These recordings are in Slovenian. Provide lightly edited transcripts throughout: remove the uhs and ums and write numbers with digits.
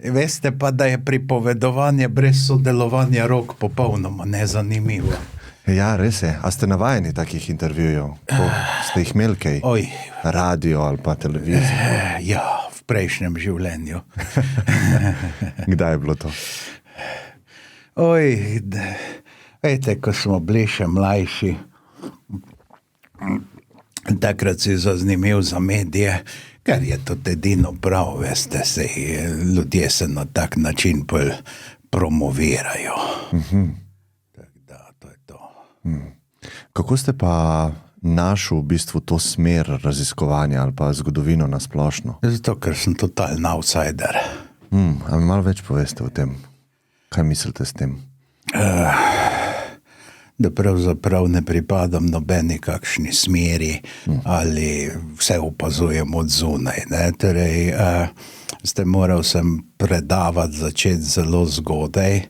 Veste pa, da je pripovedovanje brez sodelovanja rok popolnoma nezanimivo. Ja, res je. A ste navajeni takih intervjujev? Ste jih imeli kaj? Radio ali pa televizijo? Ja, v prejšnjem življenju. Kdaj je bilo to? Vejte, ko smo bili še mlajši, takrat si zanimiv za medije, ker je tudi edino prav, veste, ljudje se na tak način promovirajo. Tako da, to je to. Kako ste pa našli v bistvu to smer raziskovanja ali pa zgodovino na splošno? Zato, ker sem totalni outsider. A mi malo več poveste o tem? Kaj mislite s tem? Da pravzaprav ne pripadam nobeni kakšni smeri ali vse opazujem od zunaj. Torej, moral sem predavati, začeti zelo zgodaj,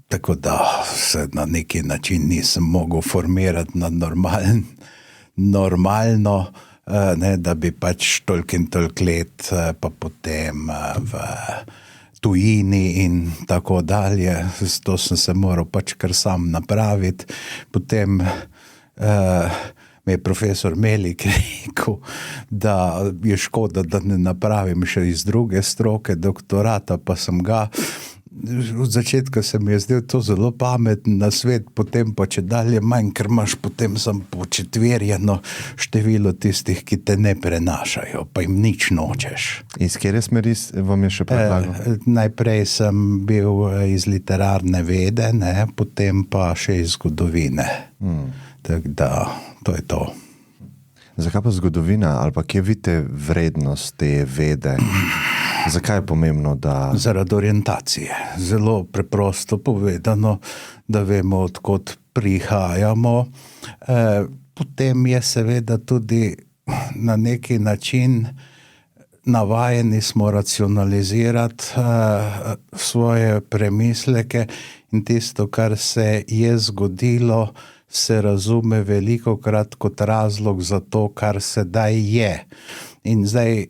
tako da se na neki način nisem mogel formirati na normalno, da bi pač toliko in toliko let pa potem v tujini in tako dalje. To sem se moral pač kar sam napraviti. Potem mi je profesor Melik rekel, da je škoda, da ne napravim še iz druge stroke doktorata, pa sem ga. Od začetka se mi je zdel to zelo pameten nasvet, potem pa če dalje manj, ker imaš potem sam početverjeno število tistih, ki te ne prenašajo, pa jim nič nočeš. Iz kere smeri vam je še predlagal? Najprej sem bil iz literarne vede, potem pa še iz zgodovine. Tako da, to je to. Zakaj pa zgodovina, ali pa kje vidite vrednost te vede? Zakaj je pomembno, da... Zaradi orientacije. Zelo preprosto povedano, da vemo, odkot prihajamo. Potem je seveda tudi na neki način navajeni smo racionalizirati svoje premisleke in tisto, kar se je zgodilo, se razume velikokrat kot razlog za to, kar sedaj je. In zdaj,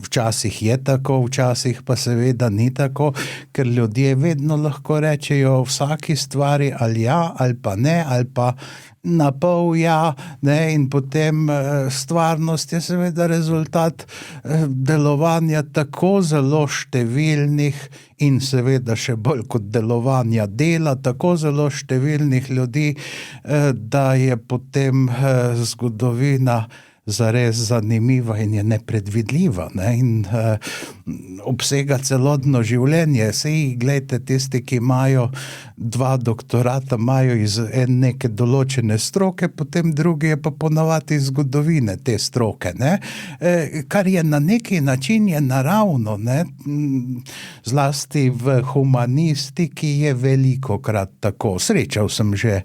včasih je tako, včasih pa seveda ni tako, ker ljudje vedno lahko rečejo vsaki stvari ali ja, ali pa ne, ali pa na pol ja, in potem stvarnost je seveda rezultat delovanja tako zelo številnih in seveda še bolj kot delovanja dela, tako zelo številnih ljudi, da je potem zgodovina zares zanimiva in je nepredvidljiva, in obsega celotno življenje. Glejte, tisti, ki imajo 2 doktorata, imajo iz neke določene stroke, potem drugi je pa ponavadi iz zgodovine te stroke, kar je na neki način je naravno, zlasti v humanistiki je velikokrat tako. Srečal sem že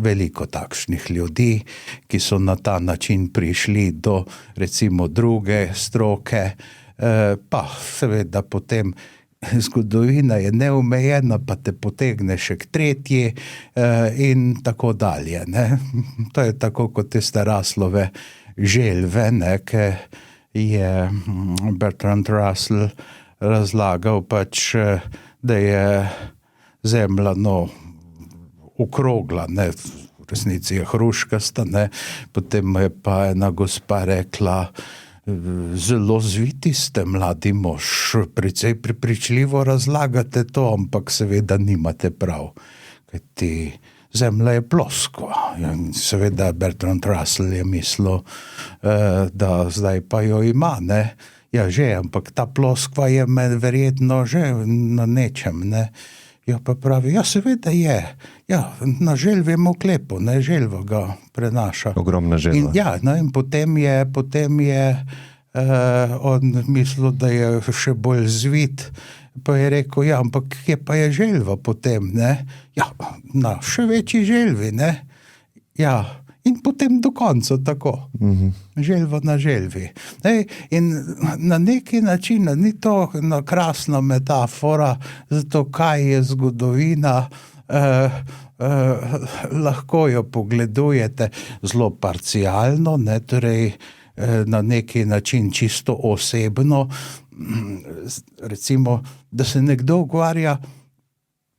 veliko takšnih ljudi, ki so na ta način prišli do recimo druge stroke, pa seveda potem zgodovina je neomejena, pa te potegne še k tretji in tako dalje. To je tako kot tiste Russellove želve, ki je Bertrand Russell razlagal pač, da je zemlja okrogla, v resnici je hruškasta, potem je pa ena gospa rekla, zelo zviti ste, mladi mož, precej prepričljivo razlagate to, ampak seveda nimate prav, kajti zemlja je ploskva. In seveda Bertrand Russell je mislil, da zdaj pa jo ima, Ja, že, ampak ta ploskva je verjetno že na nečem, Ja, pa pravi, ja, seveda je. Ja, na želvjem oklepu, želva ga prenaša. Ogromna želva. In potem je on mislil, da je še bolj zvit, pa je rekel, ja, ampak kje pa je želva potem, Ja, na še večji želvi, Ja, in potem do konca tako. Želva na želvi. In na neki način, ni to krasna metafora za to, kaj je zgodovina, lahko jo pogledujete zelo parcialno, torej na neki način čisto osebno, recimo, da se nekdo ukvarja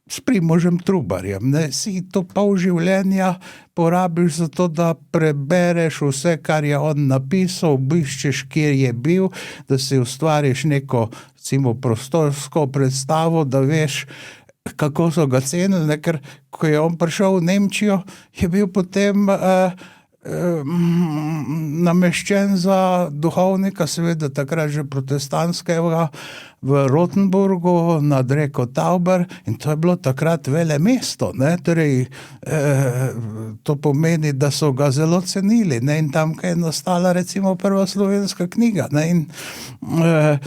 s Primožem Trubarjem, ne, si to pol življenja porabiš za to, da prebereš vse, kar je on napisal, obiščeš, kjer je bil, da si ustvariš neko, recimo, prostorsko predstavo, da veš, kako so ga cenili, ker ko je on prišel v Nemčijo, je bil potem nameščen za duhovnika, seveda takrat že protestantskega, v Rotenburgu nad reko Tauber, in to je bilo takrat vele mesto, ne, torej to pomeni, da so ga zelo cenili, ne, in tam, kaj je nastala recimo prva slovenska knjiga, ne, in v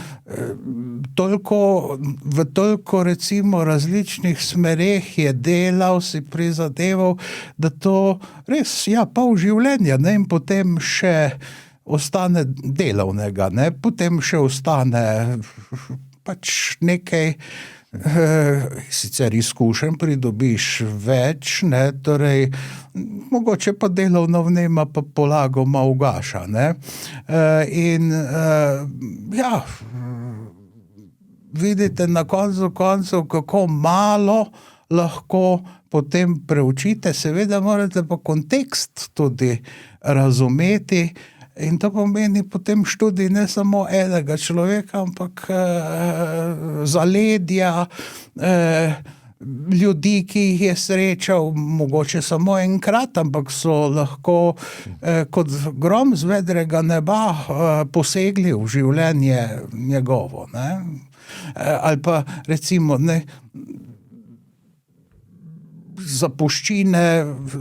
toliko recimo različnih smereh je delal, si prizadeval, da to res, pol življenja, ne, in potem še ostane delovnega, ne, potem še ostane pač nekaj, sicer izkušenj pridobiš več, ne, torej mogoče pa delovna vnema pa polagoma ugaša, ne, in vidite na koncu koncev, kako malo lahko potem preučite, seveda morate pa kontekst tudi razumeti, in to pomeni potem študij ne samo enega človeka, ampak zaledja, ljudi, ki jih je srečal, mogoče samo enkrat, ampak so lahko kot grom z vedrega neba posegli v življenje njegovo, ne. Ali pa recimo, ne, zapuščine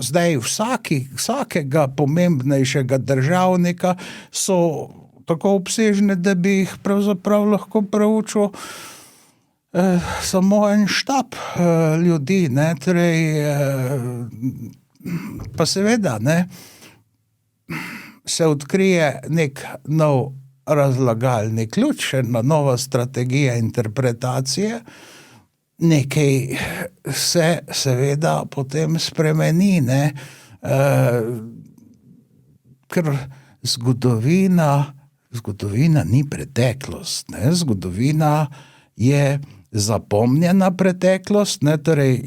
zdaj vsakega pomembnejšega državnika so tako obsežne, da bi jih pravzaprav lahko preučil samo en štab ljudi, ne, torej pa seveda, ne, se odkrije nek nov razlagalni ključ, ena nova strategija interpretacije, nekaj se seveda potem spremeni, ne, ker zgodovina ni preteklost, ne, zgodovina je zapomnjena preteklost, ne, torej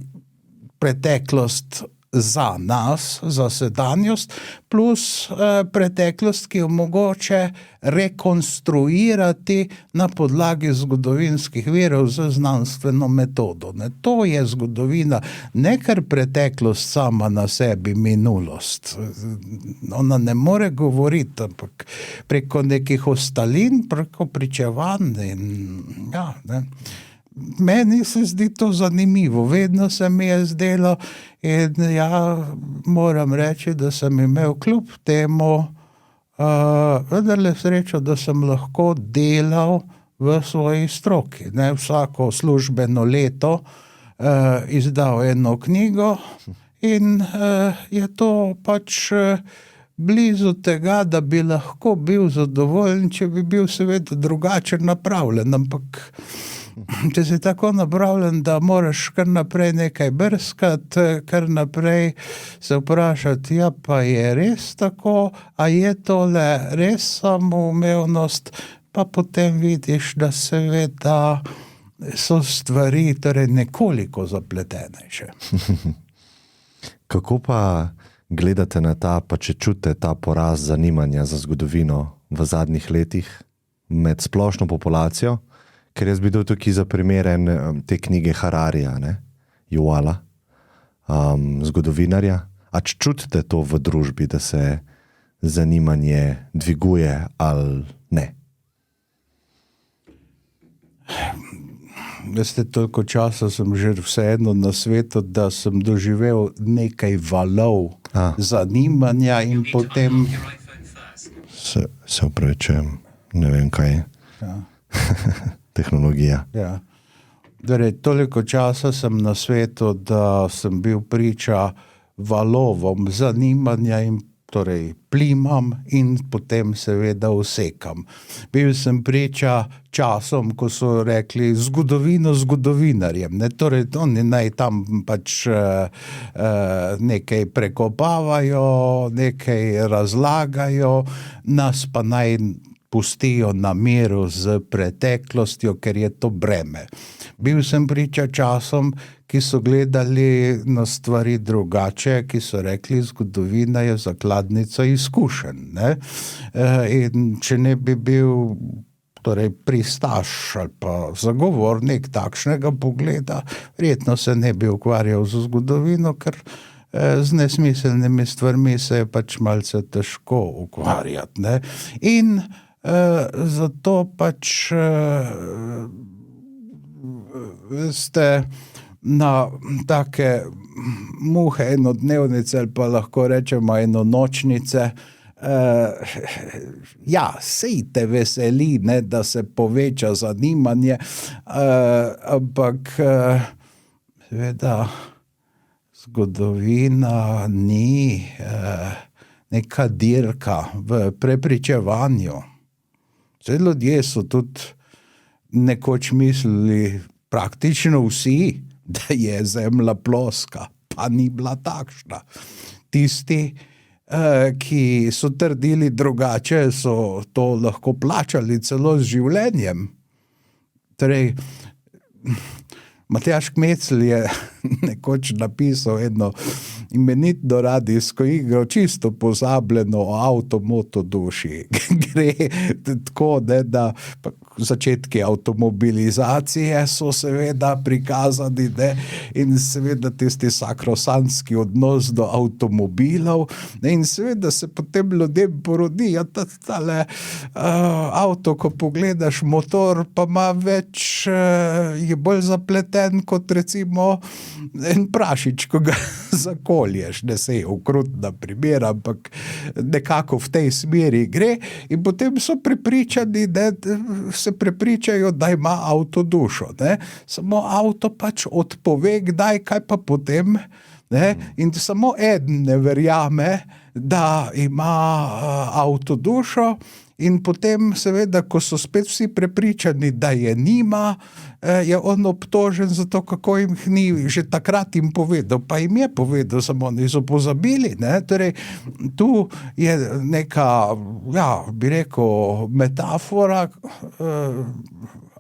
preteklost za nas, za sedanjost, plus preteklost, ki omogoče rekonstruirati na podlagi zgodovinskih virov z znanstveno metodo, ne. To je zgodovina, ne kar preteklost sama na sebi, minulost. Ona ne more govoriti, ampak preko nekih ostalin, preko pričevanj in ne. Meni se zdi to zanimivo, vedno se mi je zdelo in moram reči, da sem imel kljub temu vendarle srečo, da sem lahko delal v svoji stroki, ne, vsako službeno leto izdal eno knjigo in je to pač blizu tega, da bi lahko bil zadovoljen, če bi bil seveda drugače napravljen, ampak če si tako napravljen, da moraš kar naprej nekaj brskati, kar naprej se vprašati, pa je res tako, a je tole res samoumevnost, pa potem vidiš, da seveda so stvari torej nekoliko zapletenejše. Kako pa gledate na ta, pa če čutite ta porast zanimanja za zgodovino v zadnjih letih med splošno populacijo? Ker jaz bi bil tukaj za primeren te knjige Hararija, ne, Yuvala, zgodovinarja. A čutite to v družbi, da se zanimanje dviguje ali ne? Veste, toliko časa sem že vseeno na svetu, da sem doživel nekaj valov zanimanja in potem... Se opravičujem, ne vem kaj je. Tehnologija. Torej, toliko časa sem na svetu, da sem bil priča valovom zanimanja in torej plimam in potem seveda usekam. Bil sem priča časom, ko so rekli zgodovino zgodovinarjem, ne, torej oni naj tam pač nekaj prekopavajo, nekaj razlagajo, nas pa naj pustijo na miru z preteklostjo, ker je to breme. Bil sem priča časom, ki so gledali na stvari drugače, ki so rekli, zgodovina je zakladnica izkušenj, ne? In če ne bi bil torej pristaš ali pa zagovornik takšnega pogleda, verjetno se ne bi ukvarjal z zgodovino, ker z nesmiselnimi stvarmi se je pač malce težko ukvarjati, ne? In zato pač veste, na take muhe enodnevnice ali pa lahko rečemo enonočnice, ja, sej te veseli, ne, da se poveča zanimanje, ampak seveda zgodovina ni neka dirka v prepričevanju. Vse ljudje so tudi nekoč mislili, praktično vsi, da je zemlja ploska, pa ni bila takšna. Tisti, ki so trdili drugače, so to lahko plačali celo z življenjem. Torej, Matjaž Kmecl je nekoč napisal eno imenitno radijsko igro, čisto pozabljeno o avtomoto duši. Gre tako, ne, da začetki avtomobilizacije so seveda prikazani, ne, in seveda tisti sakrosantski odnos do avtomobilov, ne, in seveda se potem ljudem porodi, ja, tale avto, ko pogledaš motor, pa ima več, je bolj zapleten kot recimo en prašič, ko ga zakolješ, ne, sej okrutna primer, ampak nekako v tej smeri gre, in potem so prepričani, ne, se prepričajo, da ima avto dušo, ne, samo avto pač odpove, kdaj, kaj pa potem, ne, in samo eden ne verjame, da ima avto dušo, in potem seveda, ko so spet vsi prepričani, da je nima, je on obtožen za to, kako jim ni že takrat jim povedal, pa jim je povedal, samo oni so pozabili, ne, torej tu je neka, ja, bi rekel, metafora,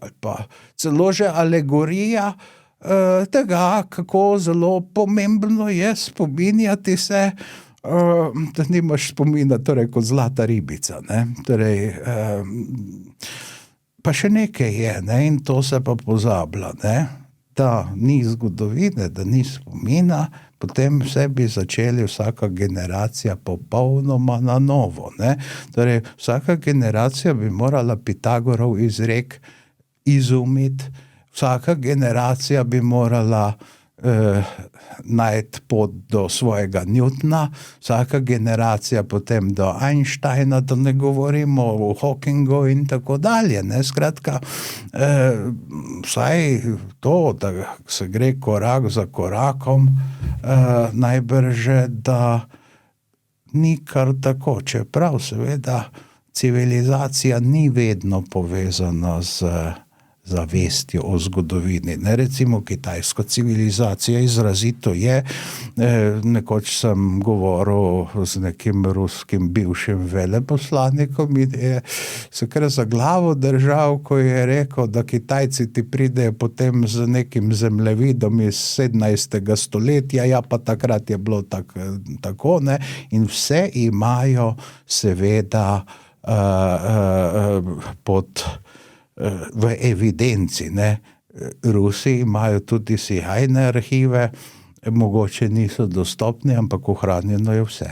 ali pa celo že alegorija tega, kako zelo pomembno je spominjati se, da nimaš spomina, torej kot zlata ribica, ne, torej pa še nekaj je, ne, in to se pa pozablja, ne, da ni zgodovine, da ni spomina, potem vse bi začeli vsaka generacija popolnoma na novo, ne, torej vsaka generacija bi morala Pitagorov izrek izumiti, vsaka generacija bi morala najti pot do svojega Newtona, vsaka generacija potem do Einsteina, da ne govorimo o Hawkingu in tako dalje, ne, skratka, vsaj to, da se gre korak za korakom, najbrž, da ni kar tako, čeprav seveda civilizacija ni vedno povezana z zavestjo o zgodovini. Ne, recimo kitajska civilizacija izrazito je, nekoč sem govoril z nekim ruskim bivšim veleposlanikom in je se kar za glavo držal, ko je rekel, da Kitajci ti pridejo potem z nekim zemljevidom iz 17. stoletja, ja, pa takrat je bilo tako, ne, in vse imajo seveda pod v evidenci, ne. Rusi imajo tudi sijajne arhive, mogoče niso dostopni, ampak ohranjeno je vse.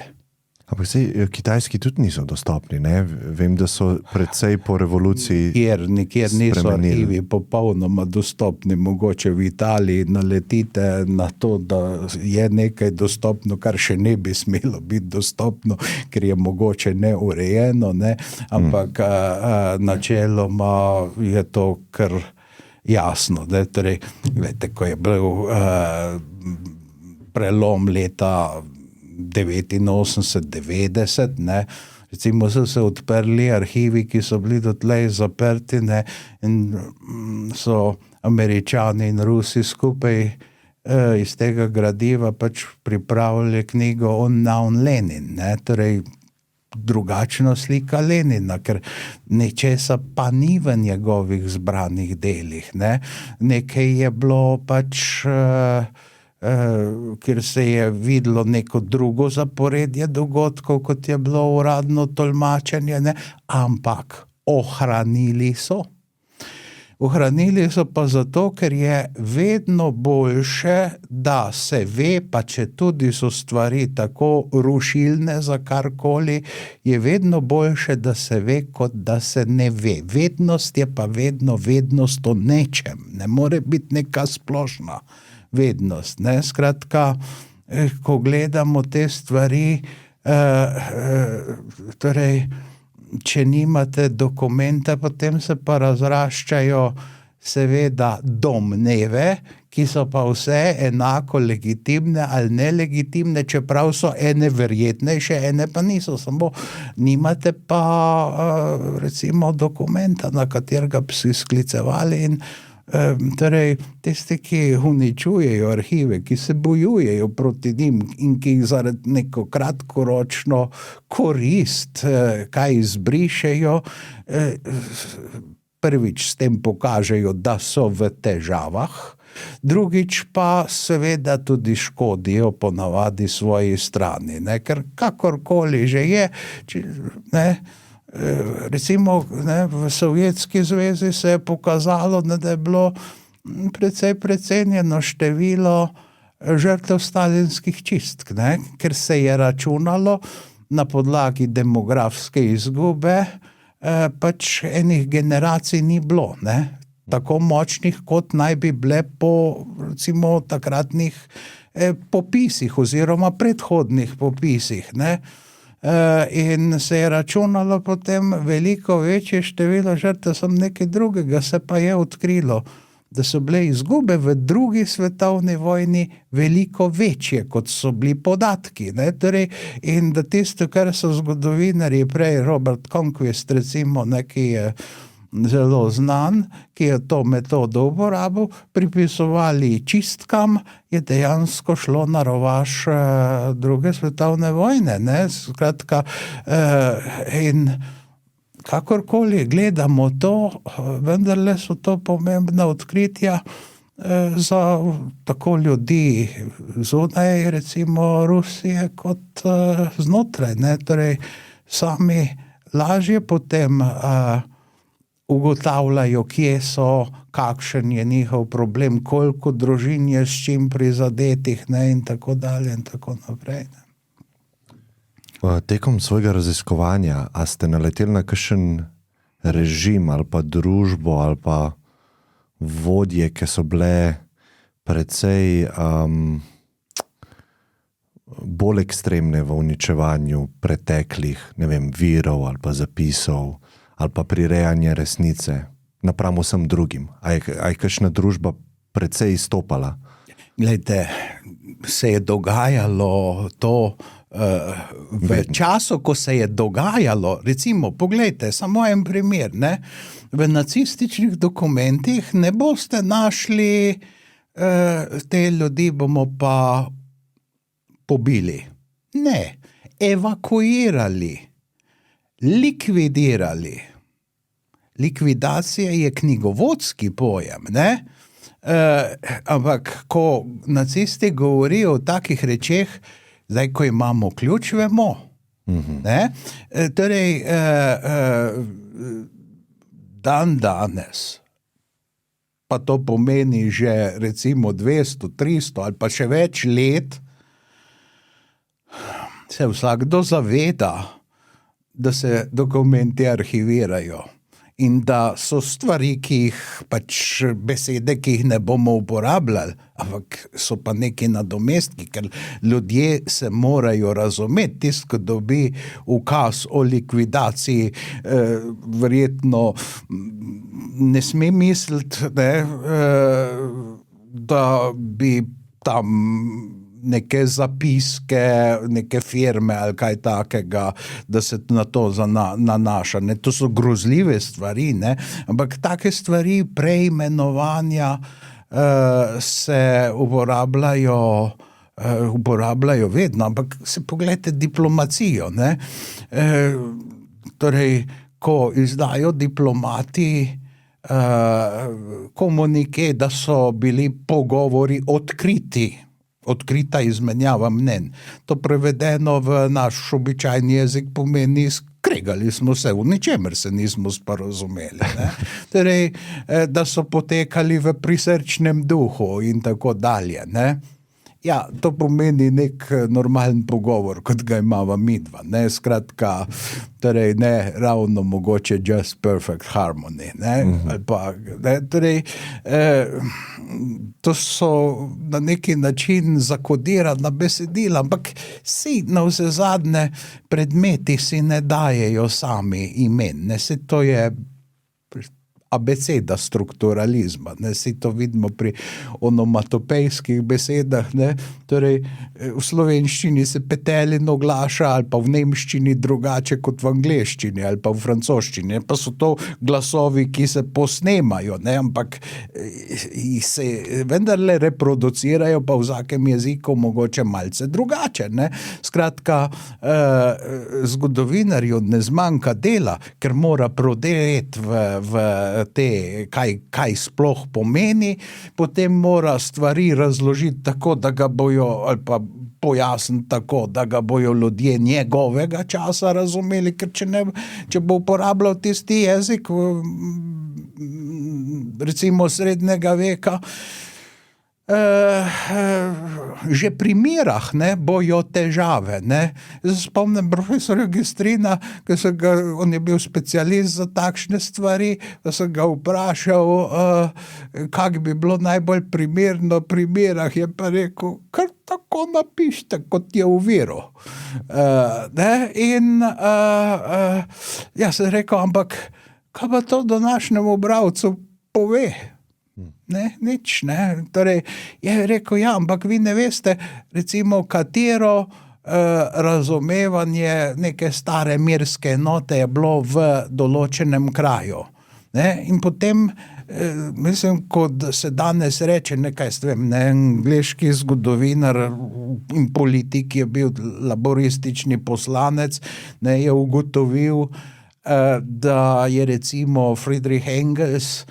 Ampak sej, kitajski tudi niso dostopni, ne? Vem, da so predvsej po revoluciji Nikjer niso arhivi popolnoma dostopni, mogoče v Italiji naletite na to, da je nekaj dostopno, kar še ne bi smelo biti dostopno, ker je mogoče neurejeno, ne? Ampak načeloma je to kar jasno, ne? Torej, gledajte, ko je bil prelom leta 89-90, ne. Recimo so se odprli arhivi, ki so bili dotlej zaprti, ne, in so Američani in Rusi skupaj iz tega gradiva pač pripravili knjigo Unknown Lenin, ne, torej drugačna slika Lenina, ker nečesa pa ni v njegovih zbranih delih, ne. Nekaj je bilo pač, kjer se je videlo neko drugo zaporedje dogodkov, kot je bilo uradno tolmačenje, ne, ampak ohranili so. Ohranili so pa zato, ker je vedno boljše, da se ve, pa če tudi so stvari tako rušilne za karkoli, je vedno boljše, da se ve, kot da se ne ve. Vednost je pa vedno vednost o nečem. Ne more biti neka splošna vednost, ne. Skratka, ko gledamo te stvari, torej, če nimate dokumenta, potem se pa razraščajo seveda domneve, ki so pa vse enako legitimne ali nelegitimne, čeprav so ene verjetnejše, ene pa niso, samo nimate pa recimo dokumenta, na katerega bi se sklicevali in torej tisti, ki uničujejo arhive, ki se bojujejo proti njim in ki jih zaradi neko kratkoročno korist kaj izbrišejo, prvič s tem pokažejo, da so v težavah, drugič pa seveda tudi škodijo ponavadi svoji strani, ne, ker kakorkoli že je, ne, recimo, ne, v Sovjetski zvezi se je pokazalo, ne, da je bilo precej precenjeno število žrtev stalinskih čistk, ne, ker se je računalo na podlagi demografske izgube, pač enih generacij ni bilo, ne, tako močnih, kot naj bi bile po recimo takratnih popisih oziroma predhodnih popisih, ne. In se je računalo potem veliko večje število žrtev, samo nekaj drugega se pa je odkrilo, da so bile izgube v drugi svetovni vojni veliko večje, kot so bili podatki, ne, torej, in da tisto, kar so zgodovinarji prej, Robert Conquest recimo, ne, ki je zelo znan, ki je to metodo uporabil, pripisovali čistkam, je dejansko šlo na rovaš druge svetovne vojne, ne, skratka, in kakorkoli gledamo to, vendarle so to pomembna odkritja za tako ljudi zunaj, recimo Rusije, kot znotraj, ne, torej sami lažje potem ugotavljajo, kje so, kakšen je njihov problem, koliko družin je s čim prizadetih, ne, in tako dalje in tako naprej, ne. Tekom svojega raziskovanja, a ste naleteli na kakšen režim ali pa družbo ali pa vodje, ki so bile precej bolj ekstremne v uničevanju preteklih, ne vem, virov ali pa zapisov ali pa prirejanje resnice napram vsem drugim? A je kakšna družba precej izstopala? Glejte, se je dogajalo to v času, ko se je dogajalo, recimo, poglejte, samo en primer, ne, v nacističnih dokumentih ne boste našli te ljudi bomo pa pobili. Ne, evakuirali, likvidirali. Likvidacija je knjigovodski pojem, ne? Ampak ko nacisti govorijo o takih rečeh, zdaj, ko imamo ključ, vemo. Ne? Torej, dan danes, pa to pomeni že recimo 200, 300 ali pa še več let, se vsakdo zaveda, da se dokumenti arhivirajo in da so stvari, ki jih pač besede, ki jih ne bomo uporabljali, ampak so pa neki nadomestki, ker ljudje se morajo razumeti. Tisti, ko dobi ukaz o likvidaciji, verjetno ne sme misliti, ne, da bi tam neke zapiske, neke firme ali kaj takega, da se na to nanaša. Ne? To so grozljive stvari, ne? Ampak take stvari preimenovanja se uporabljajo vedno, ampak se pogledajte diplomacijo. Ne? Torej, ko izdajo diplomati komunike, da so bili pogovori odkrita izmenjava mnenj. To prevedeno v naš običajni jezik pomeni skregali smo se, v ničemer se nismo sporazumeli. Ne? Torej, da so potekali v prisrčnem duhu in tako dalje. Ne? Ja, to pomeni nek normalen pogovor, kot ga imava midva. Ne? Skratka, torej ne ravno mogoče just perfect harmony. Ne? Ali pa, ne? Torej, to so na neki način zakodirana besedila, ampak si na vse zadnje predmeti si ne dajejo sami imen. Ne? Se to je abeceda strukturalizma, ne, si to vidimo pri onomatopejskih besedah, ne, torej v slovenščini se petelin oglaša ali pa v nemščini drugače kot v angleščini ali pa v francoščini, pa so to glasovi, ki se posnemajo, ne, ampak se vendarle reproducirajo pa v vsakem jeziku mogoče malce drugače, ne. Skratka, zgodovinarju ne zmanjka dela, ker mora prodreti v te, kaj sploh pomeni, potem mora stvari razložiti tako, da ga bojo, ali pa pojasniti tako, da ga bojo ljudje njegovega časa razumeli, ker če bo uporabljal tisti jezik, recimo srednjega veka, že pri mirah, ne, bojo težave, ne. Spomnim profesorja Gestrina, on je bil specialist za takšne stvari, da sem ga vprašal, kak bi bilo najbolj primerno pri mirah, je pa rekel, kar tako napište, kot je v viru. Ne, in jaz sem rekel, ampak kaj pa to današnjemu bralcu pove? Ne, nič, ne. Torej, je rekel, ja, ampak vi ne veste, recimo, katero razumevanje neke stare mirske enote je bilo v določenem kraju. Ne, in potem, mislim, kot se danes reče, nekaj stvem, ne, angleški zgodovinar in politik je bil laboristični poslanec, ne, je ugotovil, da je recimo Friedrich Engels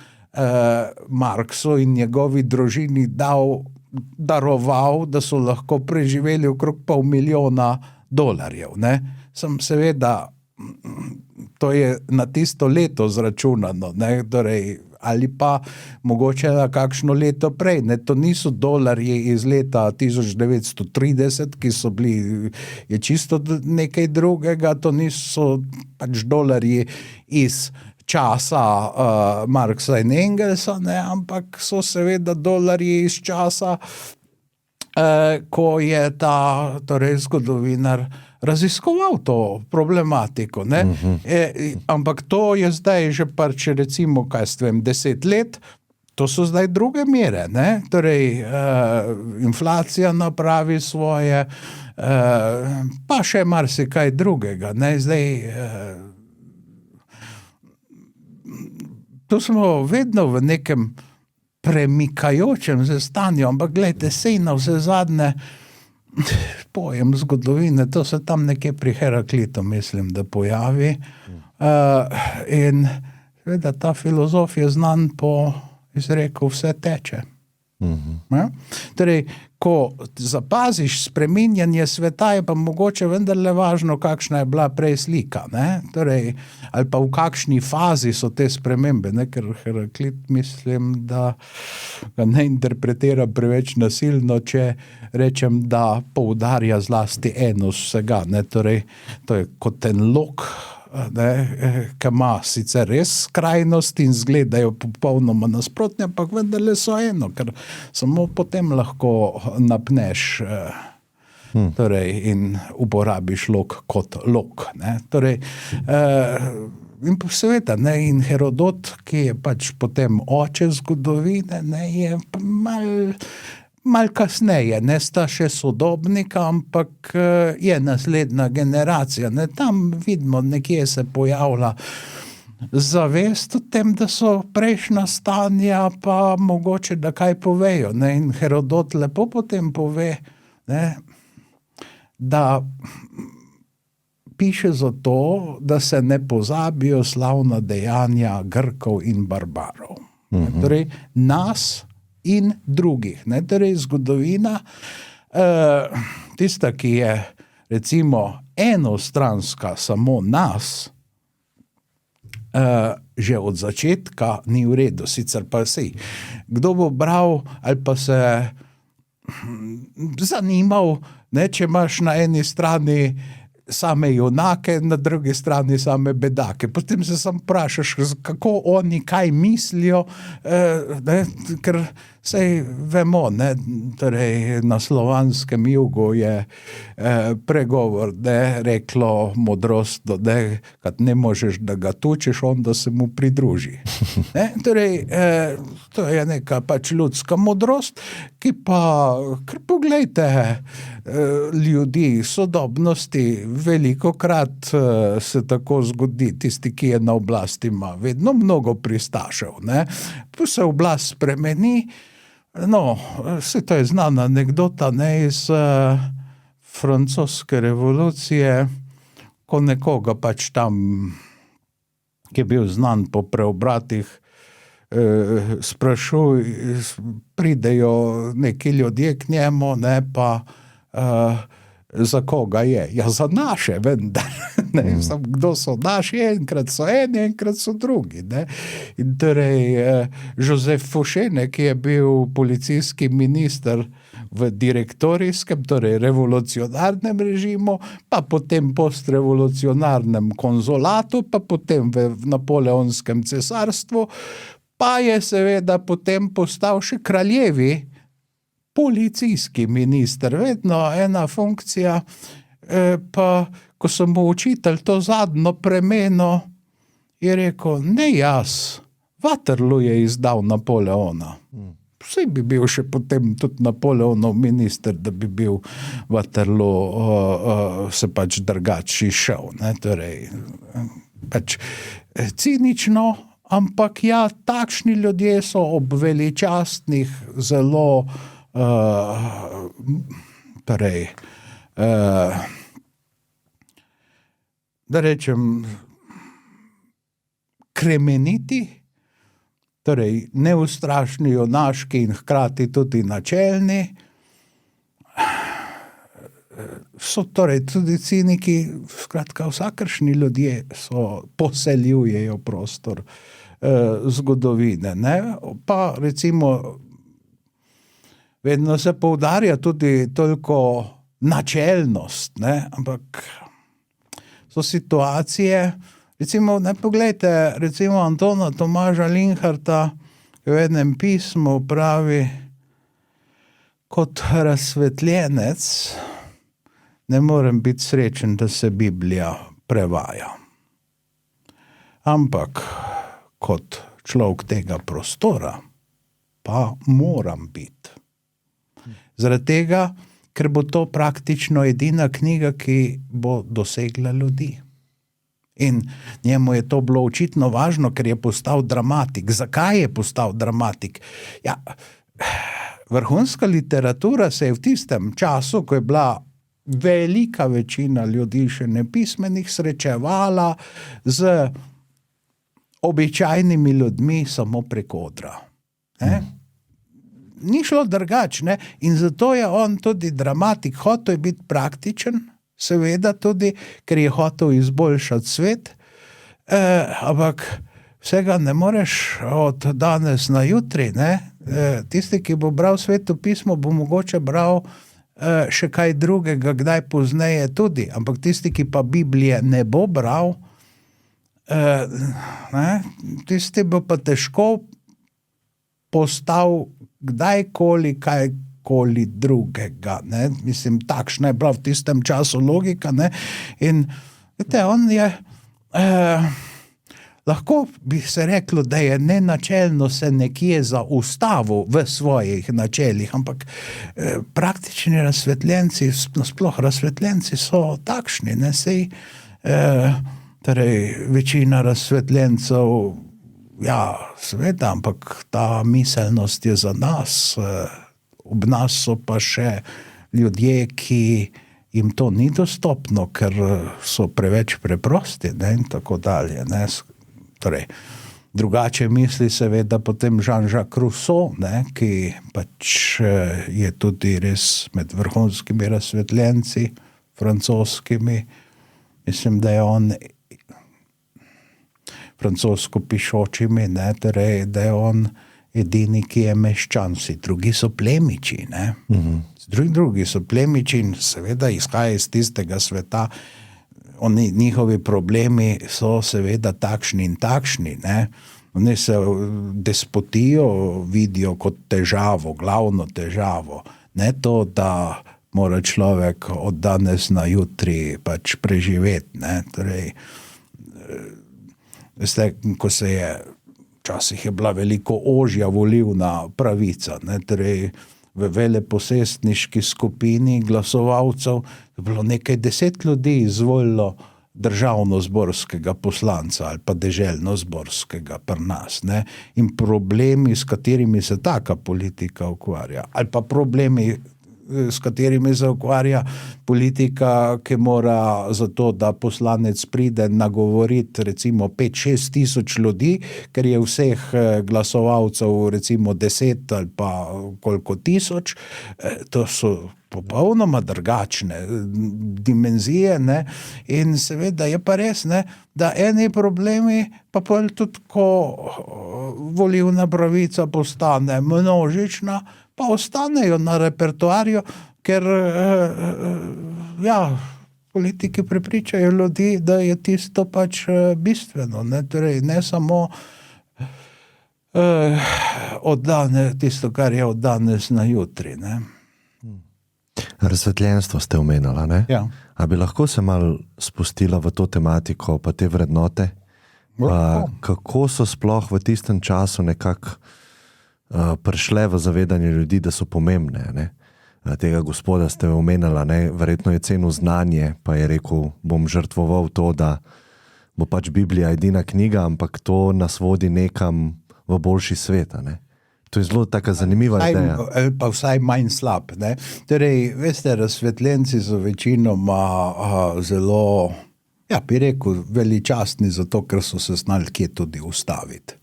Marksu in njegovi družini daroval, da so lahko preživeli okrog $500,000, ne. Seveda, to je na tisto leto zračunano, ne, torej, ali pa mogoče na kakšno leto prej, ne, to niso dolarji iz leta 1930, ki so bili, je čisto nekaj drugega, to niso pač dolarji iz časa Marksa in Engelsa, ne, ampak so seveda dolarji iz časa, ko je ta, torej zgodovinar raziskoval to problematiko, ne. Ampak to je zdaj že pač recimo, 10 let, to so zdaj druge mere, ne. Torej, inflacija napravi svoje, pa še marsikaj drugega, ne. Zdaj, tu smo vedno v nekem premikajočem se stanju, ampak gledajte, sej na vse zadnje pojem zgodovine, to se tam nekje pri Heraklitu, mislim, da pojavi. In seveda ta filozof je znan po izreku vse teče. Torej, ko zapaziš spreminjanje sveta, je pa mogoče vendarle važno, kakšna je bila prej slika, ne? Torej, ali pa v kakšni fazi so te spremembe, ne? Ker Heraklit, mislim, da ga ne interpretira preveč nasilno, če rečem, da poudarja zlasti enost vsega, ne? Torej, to je kot en lok, ki ima sicer res skrajnost in izgledajo popolnoma nasprotne, ampak vendarle so eno, ker samo potem lahko napneš torej, in uporabiš lok kot lok. Ne? Torej, in seveda, ne, in Herodot, ki je pač potem oče zgodovine, ne, je malo kasneje, ne sta še sodobnika, ampak je naslednja generacija. Ne? Tam vidimo, nekje se pojavlja zavest o tem, da so prejšnja stanja, pa mogoče, da kaj povejo. Ne? In Herodot lepo potem pove, ne? Da piše zato, da se ne pozabijo slavna dejanja Grkov in barbarov. Torej, nas in drugih. Ne? Torej, zgodovina, tista, ki je recimo enostranska, samo nas, že od začetka ni v redu, sicer pa sej. Kdo bo bral ali pa se zanimal, ne, če imaš na eni strani same junake, na drugi strani same bedake. Potem se sam vprašaš, kako oni kaj mislijo, ne, ker sej vemo, ne, torej na slovanskem jugu je pregovor, ne, reklo modrost, ne, kad ne možeš da ga tučeš, onda se mu pridruži. Ne, torej, to je neka pač ljudska modrost, ki pa, ker poglejte, ljudi sodobnosti velikokrat se tako zgodi, tisti, ki je na oblasti, ima vedno mnogo pristašev, ne, pa se oblast spremeni. No, vse to je znana anekdota, ne, iz francoske revolucije, ko nekoga pač tam, ki je bil znan po preobratih, pridejo neki ljudje k njemu, ne, pa za koga je? Ja, za naše, vendar. Ne, kdo so naši? Enkrat so eni, enkrat so drugi. Ne. In torej, Joseph Fouché, ki je bil policijski minister v direktorijskem, torej revolucionarnem režimu, pa potem postrevolucionarnem konzulatu, pa potem v napoleonskem cesarstvu, pa je seveda potem postal še kraljevi policijski minister, vedno ena funkcija, pa ko sem mu učitelj to zadnjo premeno, je rekel, ne jaz, Waterloo je izdal Napoleona. Vsi bi bil še potem tudi Napoleonov minister, da bi bil Waterloo se pač drugače šel. Ne? Torej, pač cinično, ampak ja, takšni ljudje so ob veličastnih zelo torej, da rečem, kremeniti, torej neustrašni, junaški in hkrati tudi načelni, so torej tudi ciniki, skratka vsakršni ljudje poseljujejo prostor zgodovine. Ne? Pa recimo vedno se poudarja tudi toliko načelnost, ne? Ampak so situacije, recimo, ne poglejte, recimo Antona Tomaža Linharta, ki v enem pismu pravi, kot razsvetljenec ne morem biti srečen, da se Biblija prevaja. Ampak kot človek tega prostora pa moram biti. Zaradi tega, ker bo to praktično edina knjiga, ki bo dosegla ljudi. In njemu je to bilo očitno važno, ker je postal dramatik. Zakaj je postal dramatik? Ja, vrhunska literatura se je v tistem času, ko je bila velika večina ljudi še nepismenih, srečevala z običajnimi ljudmi samo preko odra. Ni šlo drugače, ne? In zato je on tudi dramatik, hotel je biti praktičen, seveda tudi, ker je hotel izboljšati svet, ampak vsega ne moreš od danes na jutri, ne? Tisti, ki bo bral Sveto pismo, bo mogoče bral še kaj drugega, kdaj pozneje tudi, ampak tisti, ki pa Biblije ne bo bral, ne? Tisti bo pa težko postal kdajkoli, kajkoli drugega, ne? Mislim, takšna je bila v tistem času logika, ne? In, veste, on je lahko bi se reklo, da je nenačelno se nekje zaustavil v svojih načelih, ampak praktični razsvetljenci, nasploh razsvetljenci so takšni, ne, sej, torej večina razsvetljencev, ja, seveda, ampak ta miselnost je za nas, ob nas so pa še ljudje, ki jim to ni dostopno, ker so preveč preprosti, ne, in tako dalje, ne. Torej, drugače misli seveda potem Jean-Jacques Rousseau, ne, ki pač je tudi res med vrhunskimi razsvetljenci, francoskimi. Mislim, da je on francosko pišočimi, ne, torej, da je on edini, ki je meščan, vsi drugi so plemiči, ne. Drugi so plemiči in seveda izhaja iz tistega sveta, njihovi problemi so seveda takšni in takšni, ne. Oni se despotijo vidijo kot težavo, glavno težavo, ne to, da mora človek od danes na jutri pač preživeti, ne, torej, veste, ko se je, včasih je bila veliko ožja volilna pravica, ne, torej v veleposestniški skupini glasovalcev je bilo nekaj 10 ljudi izvolilo državno-zborskega poslanca ali pa deželno-zborskega pri nas, ne, in problemi, s katerimi se taka politika ukvarja, ali pa problemi, s katerimi se ukvarja politika, ki mora za to, da poslanec pride nagovoriti recimo 5-6 tisoč ljudi, ker je vseh glasovalcev recimo 10 ali pa koliko tisoč, to so popolnoma drugačne dimenzije, ne, in seveda je pa res, ne, da eni problemi pa pol tudi, ko volilna pravica postane množična, pa ostanejo na repertoarju, ker ja, politiki prepričajo ljudi, da je tisto pač bistveno, ne, torej ne samo tisto, kar je od danes na jutri, ne. Razsvetljenstvo ste omenjala, ne? Ja. A bi lahko se malo spustila v to tematiko, pa te vrednote? Pa kako so sploh v tistem času nekako prišle v zavedanje ljudi, da so pomembne, ne? Tega gospoda ste omenjala, ne? Verjetno je cenil znanje, pa je rekel, bom žrtvoval to, da bo pač Biblija edina knjiga, ampak to nas vodi nekam v boljši svet, ne? To je zelo taka zanimiva ideja. Pa vsaj manj slab, ne. Torej, veste, razsvetljenci so večinoma zelo, ja, bi rekel, veličastni zato, ker so se znali kje tudi ustaviti.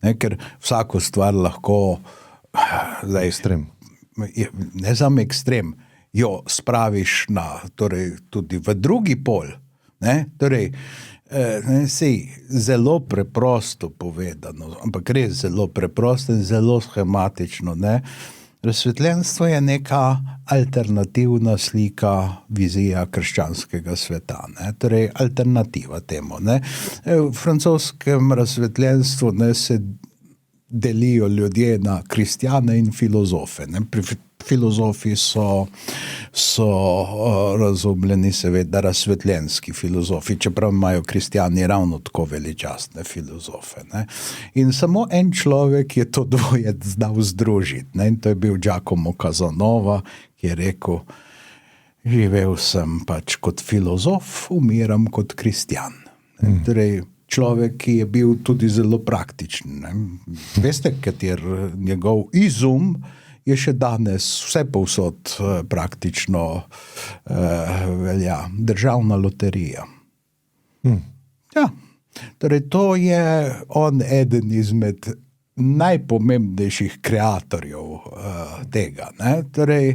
Ne, ker vsako stvar lahko zdaj, Ekstrem. Ne samo ekstrem, jo spraviš na, torej tudi v drugi pol, ne, torej, sej zelo preprosto povedano, ampak res zelo preprosto in zelo schematično, ne. Razsvetljenstvo je neka alternativna slika, vizija krščanskega sveta, ne, torej alternativa temu, ne. V francoskem razsvetljenstvu, ne, se delijo ljudje na kristjane in filozofe, ne. Filozofi so razumljeni seveda razsvetljenski filozofi, čeprav imajo kristjani ravno tako veličastne filozofe, ne. In samo en človek je to dvoje znal združiti, ne, in to je bil Giacomo Casanova, ki je rekel, živel sem pač kot filozof, umiram kot kristjan. Torej, človek, ki je bil tudi zelo praktičen, ne. Veste, kater njegov izum je še danes vse povsod praktično velja. Državna loterija. Ja, torej to je on eden izmed najpomembnejših kreatorjev tega, ne. Torej,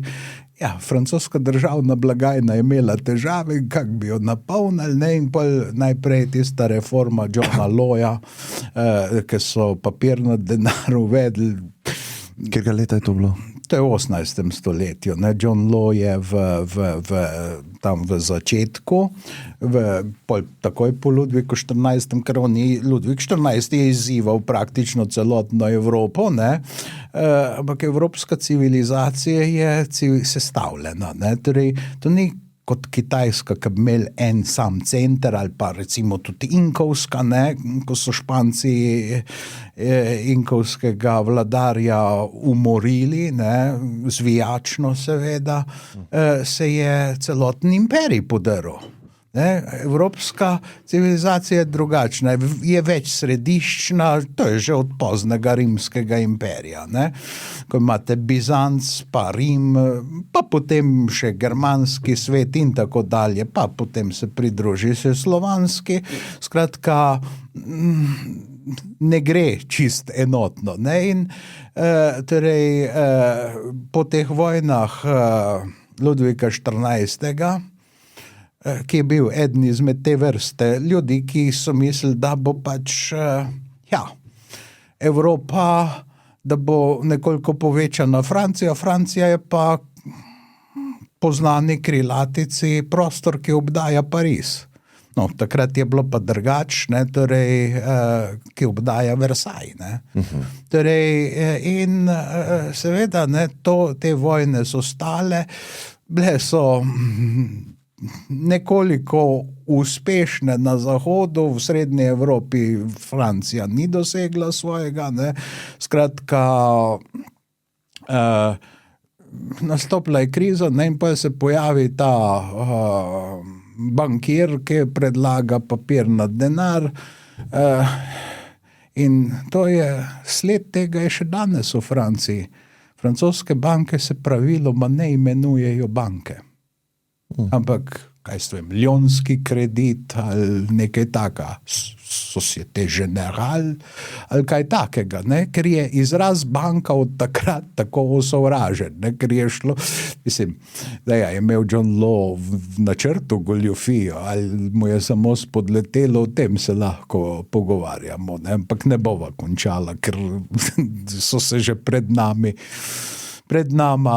ja, francoska državna blagajna je imela težave, kako bi jo napolnili, ne, in pol najprej tista reforma Johna Lawja, ki so papirni denar uvedli. Katerega leta je to bilo? To je v 18. stoletju, ne. John Law je tam v začetku, takoj po Ludviku 14., ker Ludvik 14. je izzival praktično celotno Evropo, ne, ampak evropska civilizacija je sestavljena, ne, torej to ni kot Kitajska, ki bi imeli en sam center, ali pa recimo tudi Inkovska, ne, ko so Španci inkovskega vladarja umorili, ne, zvijačno seveda, se je celoten imperij podrl. Ne, evropska civilizacija je drugačna, je več središčna, to je že od poznega rimskega imperija, ne, ko imate Bizanc, pa Rim, pa potem še germanski svet in tako dalje, pa potem se pridruži še slovanski, skratka, ne gre čist enotno, ne, in torej po teh vojnah Ludvika XIV., ki je bil eden izmed te vrste ljudi, ki so mislili, da bo pač, Evropa, da bo nekoliko povečana Francija, Francija je pa po znani krilatici prostor, ki obdaja Pariz. No, takrat je bilo pa drugače, torej, ki obdaja Versailles, ne. Torej, in seveda, ne, te vojne so stale, bile so nekoliko uspešne na zahodu, v srednji Evropi Francija ni dosegla svojega, ne, skratka, nastopila je kriza, ne, in pa se pojavi ta bankir, ki predlaga papir na denar, in to je, sled tega je še danes v Franciji. Francoske banke se praviloma ne imenujejo banke. Ampak, kaj ste, milijonski kredit ali nekaj taka, Societe Generale ali kaj takega, ne, ker je izraz banka od takrat tako osovražen, ne, ker je šlo, mislim, da je imel John Law v načrtu goljufijo, ali mu je samo spodletelo, o tem se lahko pogovarjamo, ne, ampak ne bova končala, ker so se že pred nama,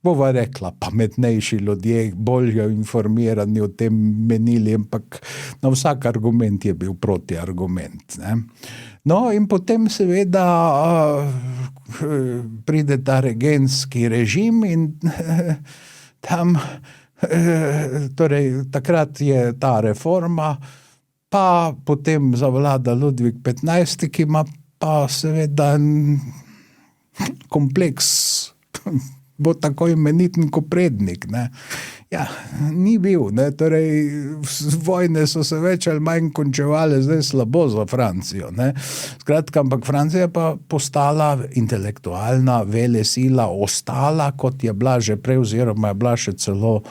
bova rekla, pametnejši ljudje, bolj informirani o tem menili, ampak na vsak argument je bil protiargument, ne. No, in potem seveda pride ta regentski režim in tam, torej takrat je ta reforma, pa potem zavlada Ludvik XV, ki ima pa seveda kompleks, bo tako imeniten Koprednik, ne. Ja, ni bil, ne, torej vojne so se več ali manj končevale zdaj slabo za Francijo, ne. Skratka, ampak Francija pa postala intelektualna velesila, ostala, kot je bila že prej, oziroma je bila še celo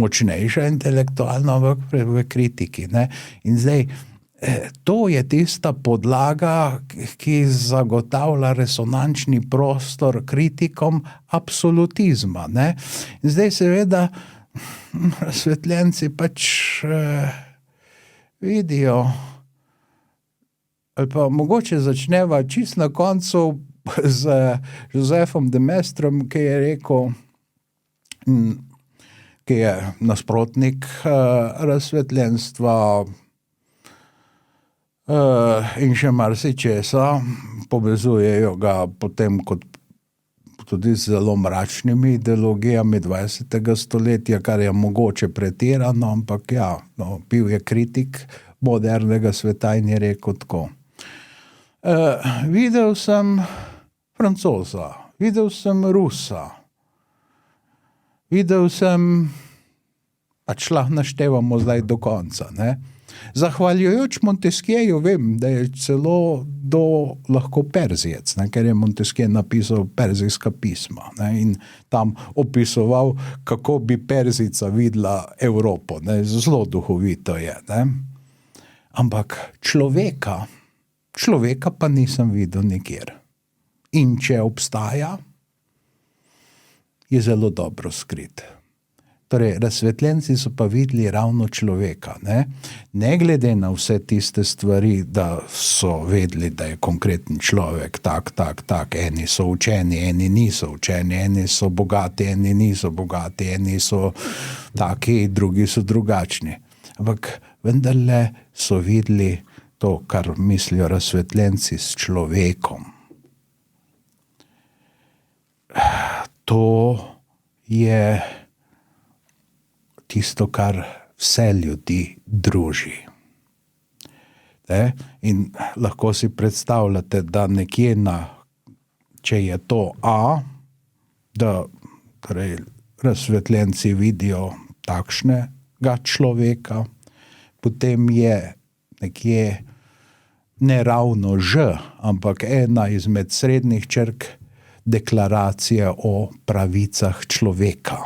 močnejša intelektualna v kritiki, ne. In zdaj, to je tista podlaga, ki zagotavlja resonančni prostor kritikom absolutizma, ne. In zdaj seveda razsvetljenci pač vidijo, ali pa mogoče začneva čisto na koncu z Josefom de Maistreom, ki je rekel, ki je nasprotnik razsvetljenstva, in še marsičesa, povezujejo ga potem kot tudi z zelo mračnimi ideologijami 20. stoletja, kar je mogoče pretirano, ampak bil je kritik modernega sveta in je rekel tako. Videl sem Francoza, videl sem Rusa, videl sem, pač lahko naštevamo zdaj do konca, ne. Zahvaljujoč Montesquieju vem, da je celo lahko Perzijec, ne, ker je Montesquieu napisal perzijska pisma, ne, in tam opisoval, kako bi Perzica videla Evropo, ne, zelo duhovito je, ne. Ampak človeka pa nisem videl nikjer. In če obstaja, je zelo dobro skrit. Torej, razsvetljenci so pa videli ravno človeka, ne glede na vse tiste stvari, da so vedeli, da je konkreten človek tak, eni so učeni, eni niso učeni, eni so bogati, eni niso bogati, eni so taki, drugi so drugačni. Ampak vendarle so videli to, kar mislijo razsvetljenci s človekom. to je tisto, kar vse ljudi druži. In lahko si predstavljate, da nekje če je to A, da torej razsvetljenci vidijo takšnega človeka, potem je nekje ne ravno Ž, ampak ena izmed srednjih črk deklaracije o pravicah človeka.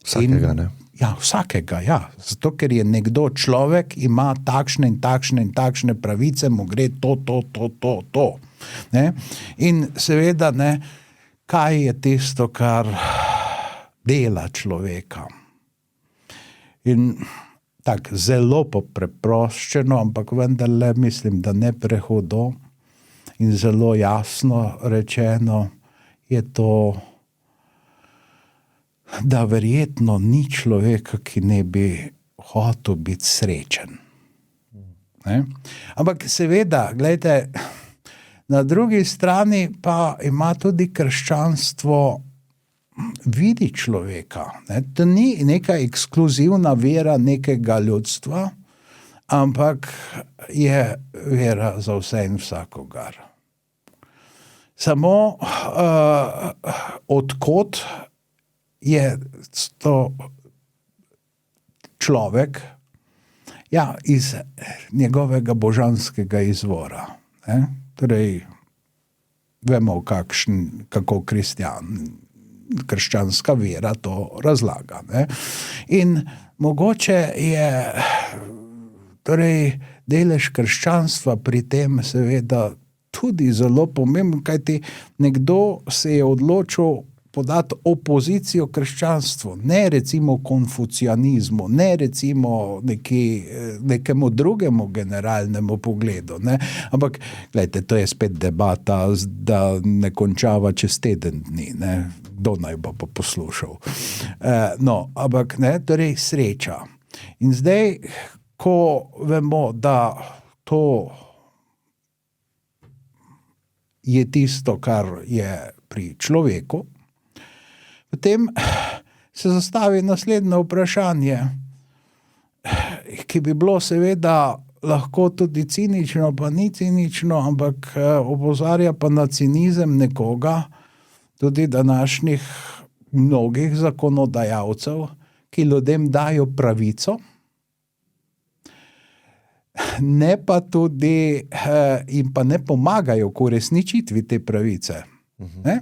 Vsakega, ne? Ja, vsakega, ja. Zato, ker je nekdo človek, ima takšne in takšne pravice, mu gre to. Ne? In seveda, ne, kaj je tisto, kar dela človeka. In tako zelo preproščeno, ampak vendarle mislim, da ne prehudo in zelo jasno rečeno je to, da verjetno ni človeka, ki ne bi hotel biti srečen. Ne? Ampak seveda, gledajte, na drugi strani pa ima tudi krščanstvo vidi človeka. Ne? To ni neka ekskluzivna vera nekega ljudstva, ampak je vera za vse in vsakogar. Samo odkot je to človek, ja, iz njegovega božanskega izvora. Ne? Torej, vemo, kako krščanska vera to razlaga. Ne? In mogoče je torej delež krščanstva pri tem seveda tudi zelo pomemben, kajti nekdo se je odločil podati opozicijo krščanstvu, ne recimo konfucianizmu, ne recimo nekemu drugemu generalnemu pogledu. Ne? Ampak, gledajte, to je spet debata, da ne končava čez teden dni, ne? Kdo naj bo pa poslušal. Ampak, ne, torej sreča. In zdaj, ko vemo, da to je tisto, kar je pri človeku, potem se zastavi naslednje vprašanje, ki bi bilo seveda lahko tudi cinično, pa ni cinično, ampak opozarja pa na cinizem nekoga, tudi današnjih mnogih zakonodajalcev, ki ljudem dajo pravico, ne pa tudi in pa ne pomagajo k uresničitvi te pravice. Ne?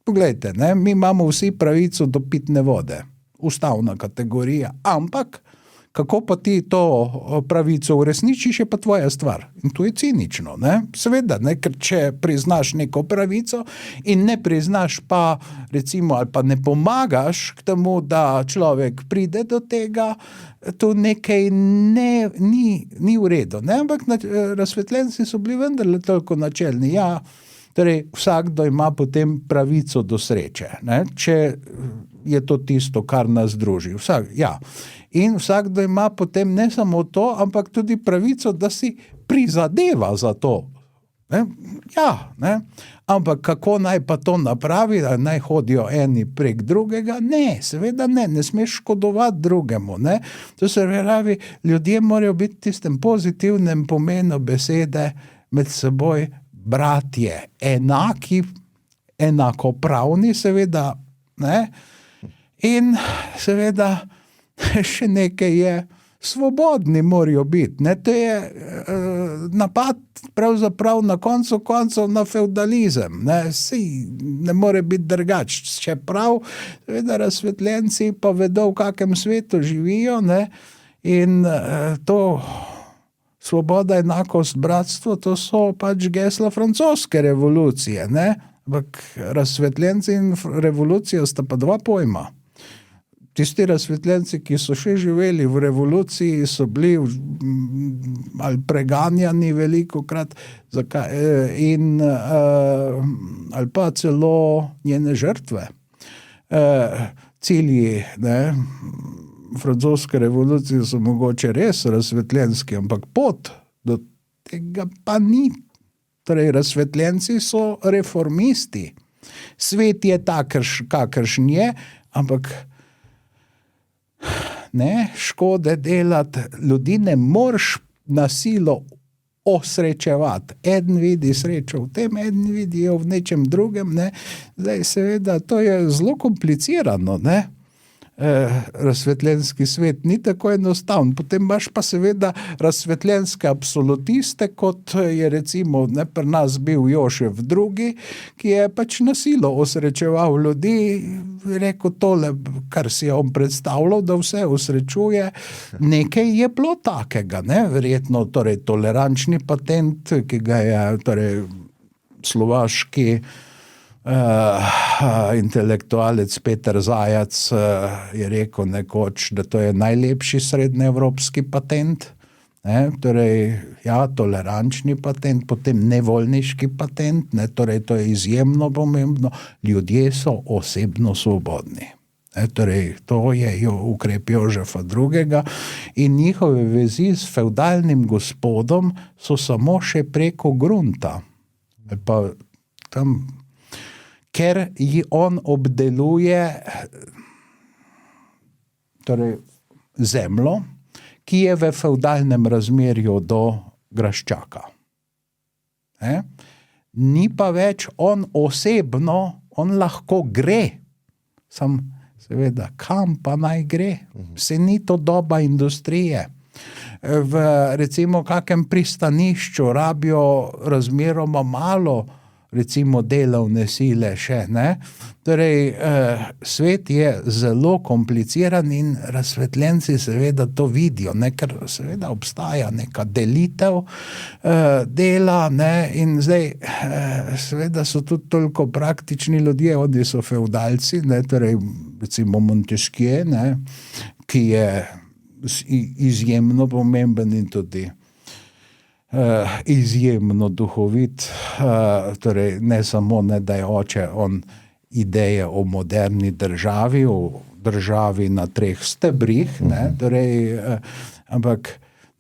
Poglejte, ne, mi imamo vsi pravico do pitne vode, ustavna kategorija, ampak kako pa ti to pravico uresničiš, je pa tvoja stvar. In to je cinično. Ne? Seveda, ne, ker če priznaš neko pravico in ne priznaš pa, recimo, ali pa ne pomagaš k temu, da človek pride do tega, to nekaj ni v redu. Ne? Ampak razsvetljenci so bili vendarle toliko načelni. Ja, torej, vsakdo ima potem pravico do sreče, ne? Če je to tisto, kar nas druži. In vsakdo ima potem ne samo to, ampak tudi pravico, da si prizadeva za to. Ne? Ja, ne? Ampak kako naj pa to napravi, da naj hodijo eni prek drugega? Ne, seveda ne smeš škodovati drugemu. Ne? To se pravi, ljudje morajo biti v tistem pozitivnem pomenu besede med seboj bratje, enaki, enakopravni seveda, ne? In seveda še nekaj je, svobodni morajo biti, ne? To je napad pravzaprav na koncu koncev na feudalizem, ne? Ne more biti drugače, čeprav seveda razsvetljenci pa vedo, v kakem svetu živijo, ne? In to svoboda, enakost, bratstvo, to so pač gesla francoske revolucije, ne? Ampak razsvetljenci in revolucija sta pa dva pojma. Tisti razsvetljenci, ki so še živeli v revoluciji, so bili ali preganjani velikokrat ali pa celo njene žrtve. Cilji, ne, francoske revolucije so mogoče res razsvetljenski, ampak pot do tega pa ni. Torej, razsvetljenci so reformisti. Svet je kakršen je, ampak ne, škode delati, ljudi ne moreš na silo osrečevati. Eden vidi srečo v tem, eden vidi jo v nečem drugem, ne. Zdaj seveda to je zelo komplicirano, ne. Razsvetljenski svet ni tako enostaven. Potem imaš pa seveda razsvetljenske absolutiste, kot je recimo pri nas bil Jožef II, ki je pač na silo osrečeval ljudi, rekel tole, kar si je on predstavljal, da vse osrečuje. Nekaj je bilo takega, ne, verjetno torej tolerančni patent, ki ga je torej slovaški intelektualec Peter Zajac je rekel nekoč, da to je najlepši srednjeevropski patent, ne, torej, ja, tolerančni patent, potem nevoljniški patent, ne, torej to je izjemno pomembno, ljudje so osebno svobodni. Ne, torej, to je ukrep Jožefa II. In njihove vezi s fevdalnim gospodom so samo še preko grunta. Pa tam ker ji on obdeluje torej zemljo, ki je v fevdalnem razmerju do graščaka. Ni pa več on osebno, on lahko gre, seveda, kam pa naj gre? Se ni to doba industrije. V recimo kakem pristanišču rabijo razmeroma malo recimo delovne sile še, ne. Torej, svet je zelo kompliciran in razsvetljenci seveda to vidijo, ne, ker seveda obstaja neka delitev dela, ne, in zdaj seveda so tudi toliko praktični ljudje, oni so fevdalci, ne, torej recimo Montesquieu, ne, ki je izjemno pomemben in tudi izjemno duhovit, torej ne samo, ne, da je oče on ideje o moderni državi, o državi na 3 stebrih, ne, torej, ampak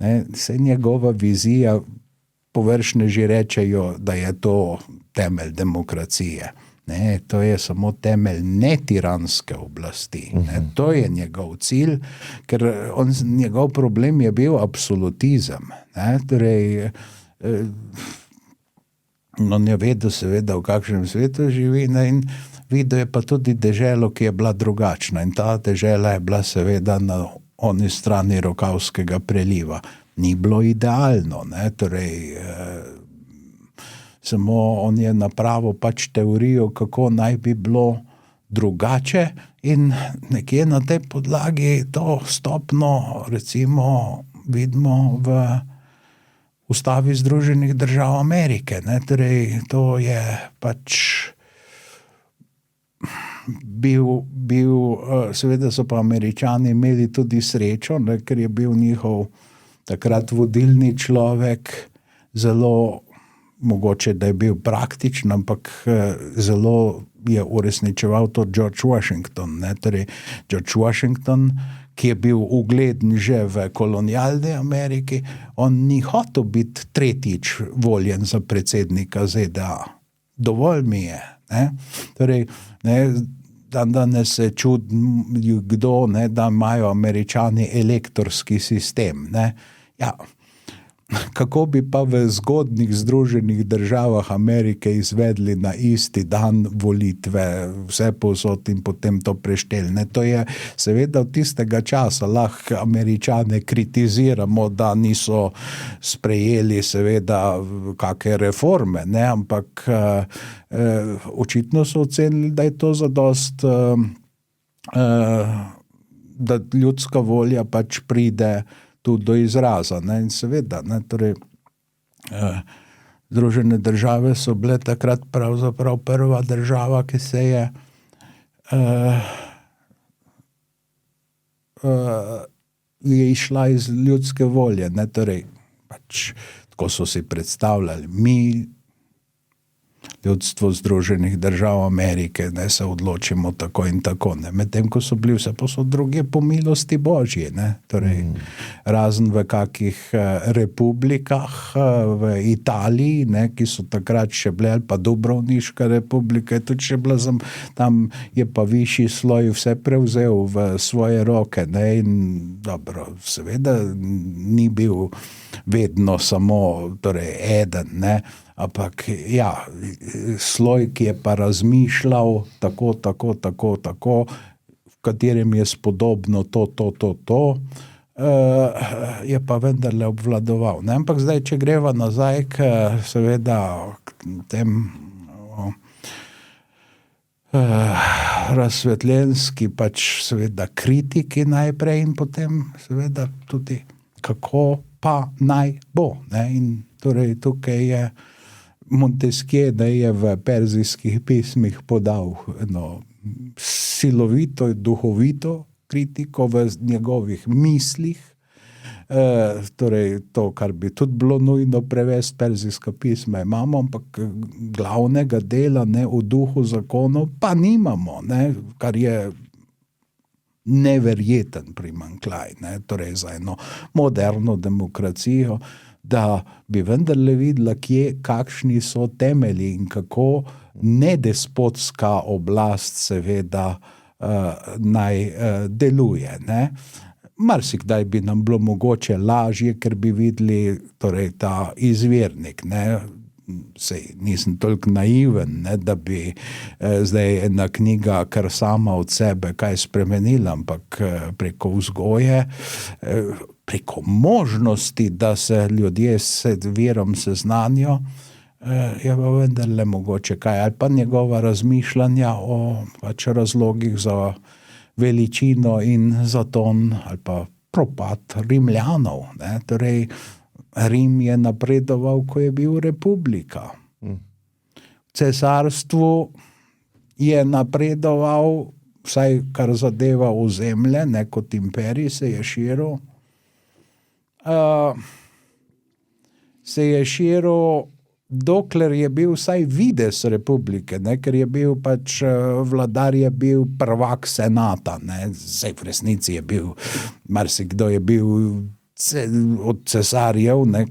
ne, se njegova vizija, površneži rečejo, da je to temelj demokracije. Ne, to je samo temelj netiranske oblasti. Ne, to je njegov cilj, ker njegov problem je bil absolutizem. Ne, torej, on je vedel seveda, v kakšnem svetu živi, ne, in videl je pa tudi deželo, ki je bila drugačna. In ta dežela je bila seveda na oni strani Rokavskega preliva. Ni bilo idealno, ne, torej samo on je napravil pač teorijo, kako naj bi bilo drugače in nekje na tej podlagi to stopno recimo vidimo v Ustavi Združenih držav Amerike, ne, torej to je pač bil, seveda so pa Američani imeli tudi srečo, ne, ker je bil njihov takrat vodilni človek zelo, mogoče, da je bil praktičen, ampak zelo je uresničeval to George Washington, ne, torej George Washington, ki je bil ugleden že v kolonialni Ameriki, on ni hotel biti tretjič voljen za predsednika ZDA. Dovolj mi je, ne, torej, ne, danes se čudi kdo, ne, da imajo Američani elektorski sistem, ne, ja. Kako bi pa v zgodnjih Združenih državah Amerike izvedli na isti dan volitve, vse povsod in potem to prešteli, ne, to je seveda od tistega časa, lahko Američane kritiziramo, da niso sprejeli seveda kake reforme, ne, ampak očitno so ocenili, da je to zadost, da ljudska volja pač pride tudi do izraza, ne, in seveda, ne, torej Združene države so bile takrat pravzaprav prva država, ki se je išla iz ljudske volje, ne, torej pač tako so si predstavljali, mi ljudstvo Združenih držav Amerike, ne, se odločimo tako in tako, ne, medtem ko so bili vse posod druge po milosti Božji, ne, torej razen v kakih republikah v Italiji, ne, ki so takrat še bile, ali pa Dubrovniška republika je tudi še bila, tam je pa višji sloj vse prevzel v svoje roke, ne, in dobro, seveda ni bil vedno samo, torej eden, ne, ampak ja, sloj, ki je pa razmišljal tako, v katerem je spodobno to, je pa vendarle obvladoval. Ne? Ampak zdaj, če greva nazaj k seveda k tem razsvetljenski pač seveda kritiki najprej in potem seveda tudi kako pa naj bo. Ne? In torej tukaj je Montesquieu, da je v perzijskih pismih podal eno silovito, duhovito kritiko v njegovih mislih, torej to, kar bi tudi bilo nujno prevesti, perzijska pisma imamo, ampak glavnega dela, ne, v duhu zakonov pa nimamo, ne, kar je neverjeten primanjkljaj, ne, torej za eno moderno demokracijo, da bi vendarle videla, kakšni so temelji in kako nedespotska oblast seveda naj deluje. Ne. Marsikdaj bi nam bilo mogoče lažje, ker bi videli torej ta izvirnik. Ne. Sej nisem toliko naiven, ne, da bi zdaj ena knjiga kar sama od sebe kaj spremenila, ampak preko vzgoje, preko možnosti, da se ljudje s virom seznanijo, je pa vendarle mogoče kaj, ali pa njegova razmišljanja o pač razlogih za veličino in zaton, ali pa propad Rimljanov, ne, torej Rim je napredoval, ko je bil republika. V cesarstvu je napredoval, vsaj kar zadeva ozemlje, ne, kot imperij se je širil. Se je širil, dokler je bil vsaj videz republike, ne, ker je bil pač vladar, je bil prvak senata, ne, saj v resnici je bil, marsikdo je bil od cesarjev, ne,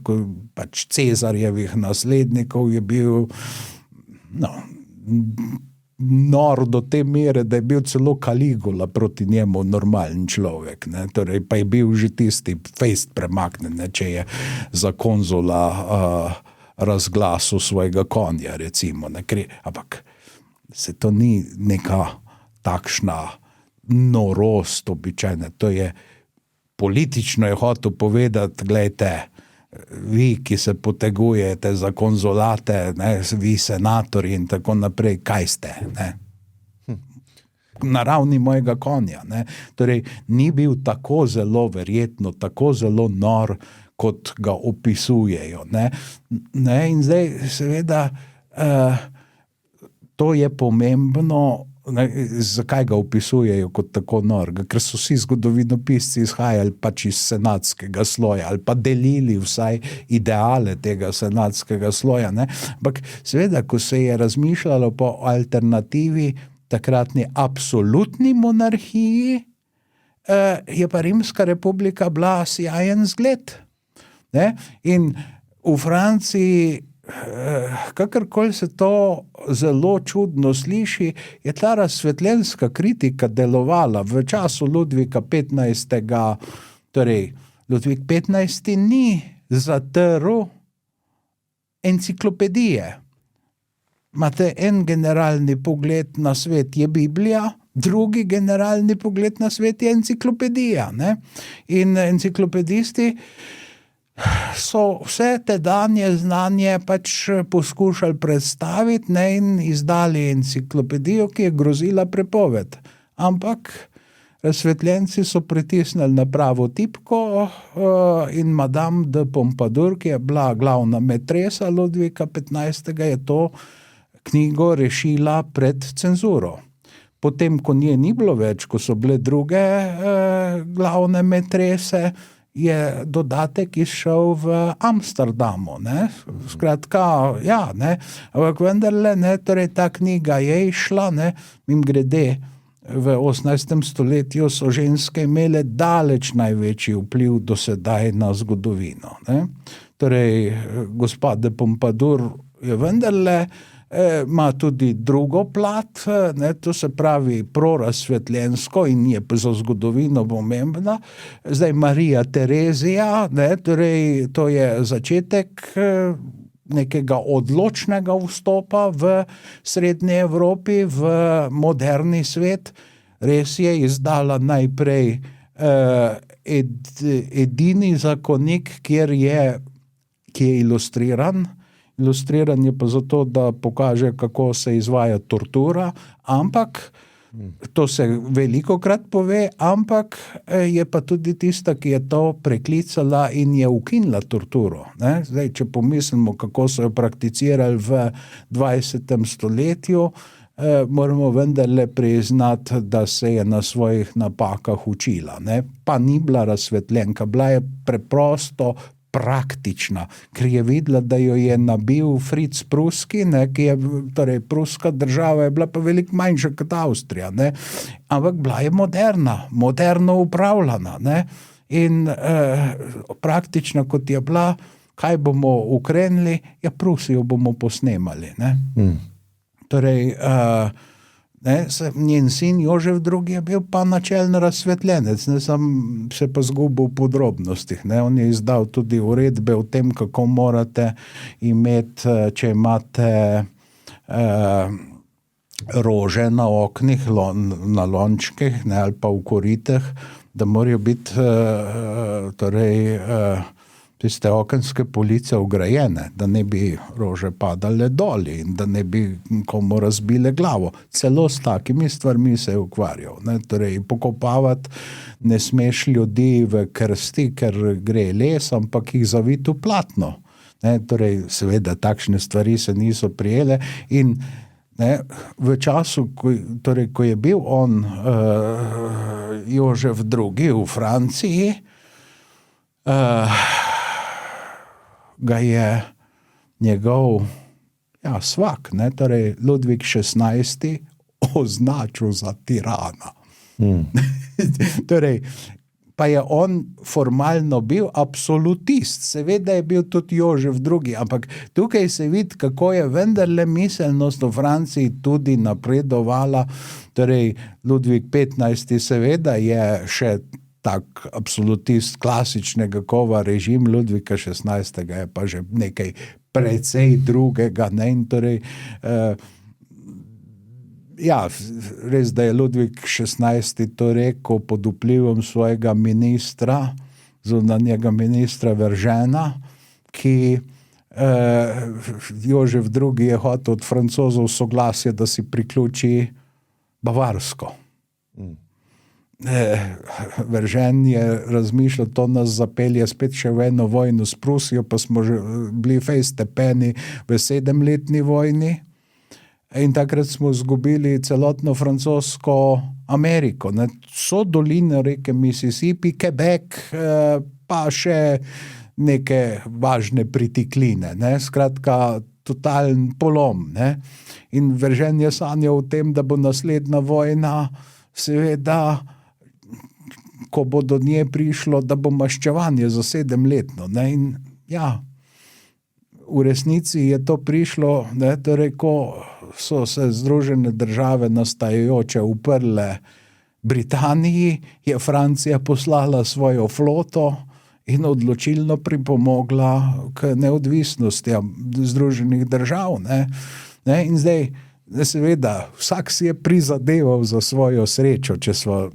pač Cezarjevih naslednikov je bil nor do te mere, da je bil celo Caligula proti njemu normalen človek, ne, torej pa je bil že tisti fejst premaknen, ne, če je za konzula razglasil svojega konja, recimo, ne, ampak se to ni neka takšna norost običajna, to je politično je hotel povedati, glejte, vi, ki se potegujete za konzulate, ne, vi senatorji in tako naprej, kaj ste, ne? Na ravni mojega konja, ne? Torej, ni bil tako zelo verjetno, tako zelo nor, kot ga opisujejo, ne? In zdaj, seveda, to je pomembno. Zakaj ga opisujejo kot tako norga? Ker so vsi zgodovinopisci izhajali pač iz senatskega sloja ali pa delili vsaj ideale tega senatskega sloja, ne? Ampak seveda, ko se je razmišljalo po alternativi takratni absolutni monarhiji, je pa Rimska republika bila sjajen zgled. Ne? In v Franciji, kakorkoli se to zelo čudno sliši, je ta razsvetljenska kritika delovala v času Ludvika 15. Torej, Ludvik 15. ni zatrl enciklopedije. Imate en generalni pogled na svet je Biblija, drugi generalni pogled na svet je enciklopedija. Ne? In enciklopedisti so vse tedanje znanje pač poskušali predstaviti, ne, in izdali enciklopedijo, ki je grozila prepoved. Ampak razsvetljenci so pritisnili na pravo tipko in Madame de Pompadour, ki je bila glavna metresa Ludvika 15. je to knjigo rešila pred cenzuro. Potem, ko nje ni bilo več, ko so bile druge glavne metrese, je dodatek izšel v Amsterdamu, ne. Skratka, ja, ne, ampak vendarle, ne, torej ta knjiga je išla, ne, mimogrede, v 18. stoletju so ženske imele daleč največji vpliv do sedaj na zgodovino, ne. Torej, gospa de Pompadour je vendarle ima tudi drugo plat, ne, to se pravi prorazsvetljensko in je za zgodovino pomembna. Zdaj Marija Terezija, ne, torej to je začetek nekega odločnega vstopa v Srednji Evropi, v moderni svet. Res je izdala najprej edini zakonik, ki je ilustriran. Ilustriran je pa zato, da pokaže, kako se izvaja tortura, ampak to se velikokrat pove, ampak je pa tudi tista, ki je to preklicala in je ukinila torturo, ne? Zdaj, če pomislimo, kako so jo prakticirali v 20. stoletju, moramo vendarle priznati, da se je na svojih napakah učila, ne? Pa ni bila razsvetljenka, bila je preprosto praktična, ker je videla, da jo je nabil Fritz Pruski, ne, ki je, torej pruska država je bila pa veliko manjša kot Avstrija, ne, ampak bila je moderno upravljana, ne, in praktična kot je bila, kaj bomo ukrenili, ja, Prusijo bomo posnemali, ne. Torej, ne, njen sin Jožef II. Je bil pa načelno razsvetljenec, ne, sam se pa zgubil v podrobnostih, ne, on je izdal tudi uredbe o tem, kako morate imeti, če imate rože na oknih, na lončkih, ne, ali pa v koriteh, da morajo biti torej tiste okenske police vgrajene, da ne bi rože padale dol in da ne bi komu razbile glavo. Celo s takimi stvarmi se je ukvarjal, ne, torej pokopavati ne smeš ljudi v krsti, ker gre les, ampak jih zaviti v platno, ne, torej seveda takšne stvari se niso prijele in ne, v času, ko je bil on Jožef II. V Franciji, ga je njegov svak, ne, torej Ludvik XVI. Označil za tirana. Torej, pa je on formalno bil absolutist, seveda je bil tudi Jožef II., ampak tukaj se vidi, kako je vendarle miselnost v Franciji tudi napredovala, torej Ludvik XV. Seveda je še tak absolutist klasičnega kova, režim Ludvika XVI. Je pa že nekaj precej drugega, ne, in torej res, da je Ludvik XVI. To rekel pod vplivom svojega ministra, zunanjega ministra Veržena, ki Jožef II. Je hotel od Francozov soglasje, da si priključi Bavarsko. Veržen je razmišljal, to nas zapelje spet še v eno vojno s Prusijo, pa smo že bili fejst stepeni v 7-letni vojni in takrat smo izgubili celotno francosko Ameriko, ne. So doline reke Mississippi, Quebec, pa še neke važne pritikline, ne. Skratka, totalen polom, ne. In Veržen je sanjal o tem, da bo naslednja vojna seveda, ko bo do nje prišlo, da bo maščevanje za 7-letno, ne, in ja, v resnici je to prišlo, ne, torej, ko so se Združene države nastajajoče uprle Britaniji, je Francija poslala svojo floto in odločilno pripomogla k neodvisnosti Združenih držav, ne, in zdaj, seveda, vsak si je prizadeval za svojo srečo, če smo,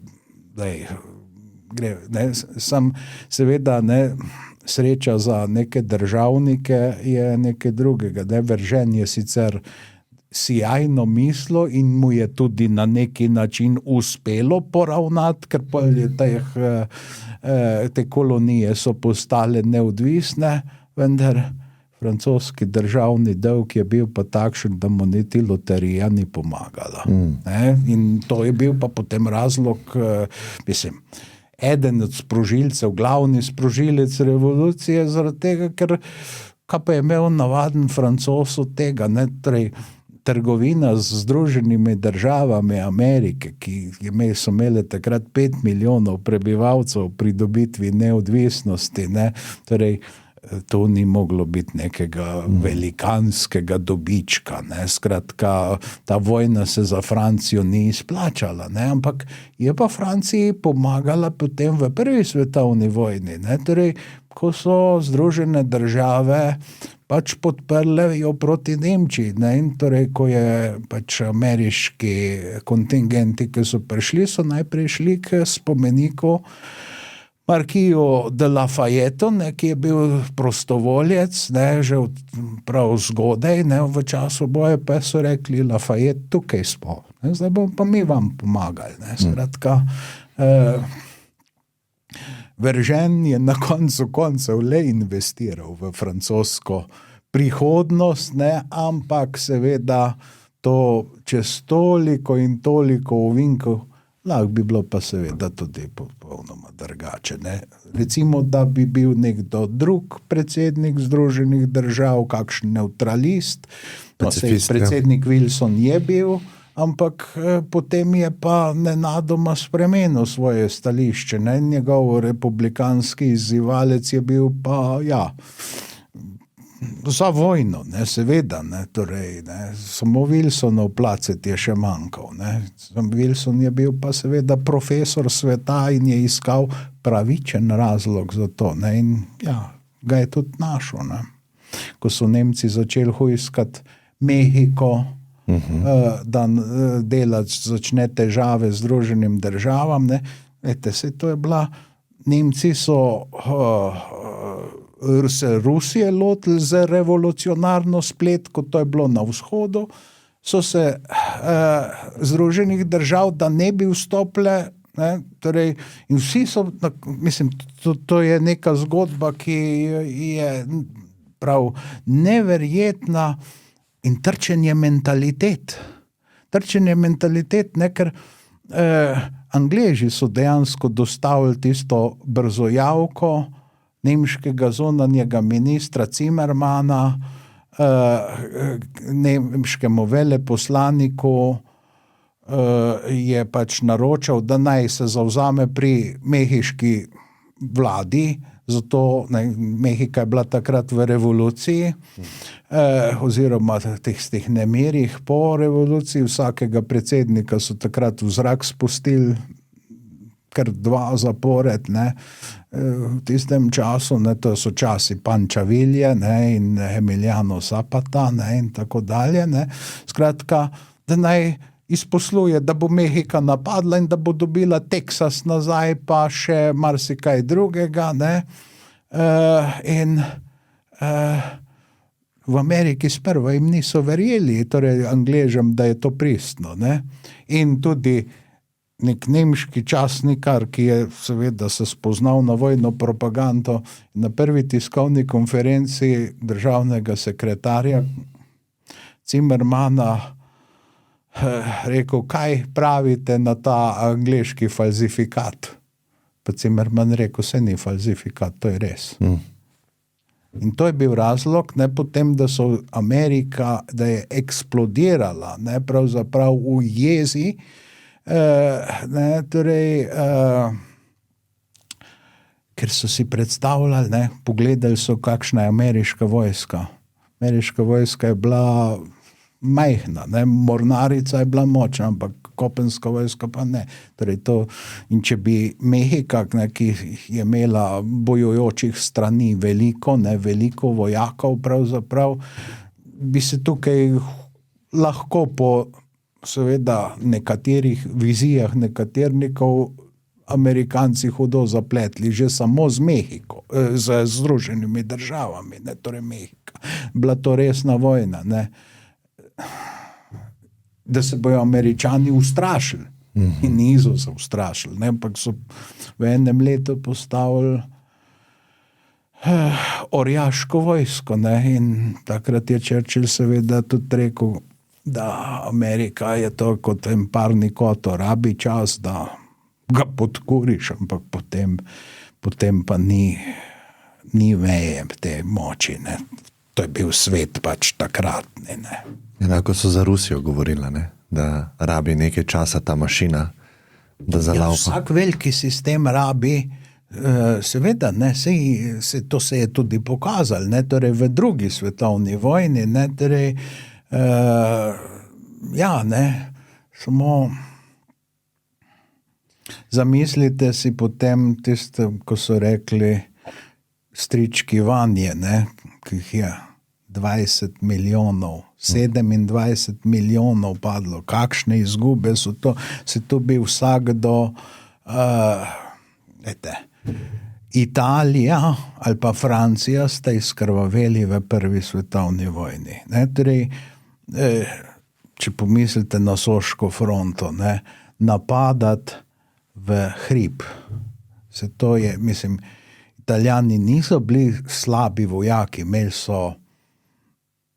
sam seveda, ne, sreča za neke državnike je nekaj drugega, ne. Veržen je sicer sijajno mislil in mu je tudi na neki način uspelo poravnati, ker te kolonije so postale neodvisne, vendar francoski državni dolg je bil pa takšen, da mu niti loterija ni pomagala. Ne? In to je bil pa potem razlog, eden od sprožilcev, glavni sprožilec revolucije, zaradi tega, ker kaj pa je imel navaden Francoz od tega, ne, torej trgovina z Združenimi državami Amerike, ki so imeli takrat 5 milijonov prebivalcev pri dobitvi neodvisnosti, ne, torej to ni moglo biti nekega velikanskega dobička, ne, skratka, ta vojna se za Francijo ni izplačala, ne, ampak je pa Franciji pomagala potem v prvi svetovni vojni, ne, torej, ko so Združene države pač podprle jo proti Nemčiji, ne, in torej, ko je pač ameriški kontingenti, ki so prišli, so najprej šli k spomeniku Marquis de Lafayette, ne, ki je bil prostovoljec, ne, že prav zgodaj, ne, v času boja, pa so rekli, Lafayette, tukaj smo, ne, zdaj bomo pa mi vam pomagali, ne, skratka, Veržen je na koncu koncev le investiral v francosko prihodnost, ne, ampak seveda to čez toliko in toliko ovinkov, lahko bi bilo pa seveda tudi popolnoma drugače, ne. Recimo, da bi bil nekdo drug predsednik Združenih držav, kakšen neutralist, predsednik Wilson je bil, ampak potem je pa nenadoma spremenil svoje stališče, ne, njegov republikanski izzivalec je bil pa, ja, za vojno, ne, seveda, ne, torej, ne, samo Wilsonov placet je še manjkal, ne, Wilson je bil pa seveda profesor sveta in je iskal pravičen razlog za to, ne, in ja, ga je tudi našel, ne, ko so Nemci začeli hujskati Mehiko, da delati začne težave Združenim državam, ne, veste, se to je bila, Nemci so se Rusije lotili za revolucionarno spletko, to je bilo na vzhodu, so se Združenih držav, da ne bi vstopile, ne, torej, in vsi so, mislim, to je neka zgodba, ki je prav neverjetna, in trčenje mentalitet, ne, ker Angleži so dejansko dostavili tisto brzojavko nemškega zunanjega ministra Zimmermana, nemškemu veleposlaniku je pač naročal, da naj se zavzame pri mehiški vladi, zato Mehika je bila takrat v revoluciji, oziroma teh nemirih po revoluciji, vsakega predsednika so takrat v zrak spustili, kar 2 zapored, ne, v tistem času, ne, to so časi Panča Vilje, ne, in Emiliano Zapata, ne, in tako dalje, ne, skratka, da naj izposluje, da bo Mehika napadla in da bo dobila Teksas nazaj, pa še marsikaj drugega, ne, in v Ameriki sprva jim niso verjeli, torej Angležem, da je to pristno, ne, in tudi nek nemški časnikar, ki je seveda se spoznal na vojno propagando, na prvi tiskovni konferenci državnega sekretarja Zimmermana rekel, kaj pravite na ta angleški falzifikat. Pa Zimmerman rekel, se ni falzifikat, to je res. In to je bil razlog, ne, potem, da so Amerika, da je eksplodirala, ne, pravzaprav v jezi, ne, torej, ker so si predstavljali, ne, pogledali so, kakšna je ameriška vojska. Ameriška vojska je bila majhna, ne, mornarica je bila močna, ampak kopenska vojska pa ne. Torej to, in če bi Mehika, ne, ki je imela bojujočih strani veliko, ne, veliko vojakov pravzaprav, bi se tukaj lahko po seveda nekaterih vizijah nekaternikov Amerikanci hudo zapletli, že samo z Mehiko, z Združenimi državami, ne, torej Mehika. Bila to resna vojna, ne, da se bojo Američani ustrašili. In niso se ustrašili, ne, ampak so v enem letu postavili orjaško vojsko, ne, in takrat je Churchill seveda tudi rekel, da Amerika je to kot en parni koto, rabi čas, da ga podkuriš, ampak potem pa ni meje te moči, ne. To je bil svet pač takratni, ne. Enako so za Rusijo govorila, ne? Da rabi nekaj časa ta mašina, da zalaupa. Vsak veliki sistem rabi, seveda, ne, to se je tudi pokazalo, ne, torej v drugi svetovni vojni, ne, torej, ne, samo zamislite si potem tisto, ko so rekli strički Vanje, ne, ki jih je 20 milijonov, 27 milijonov padlo, kakšne izgube so to, se to bi vsakdo, Italija ali pa Francija sta izkrvaveli v prvi svetovni vojni, ne, torej, če pomislite na Soško fronto, ne, napadati v hrib, se to je, mislim, Italijani niso bili slabi vojaki, imeli so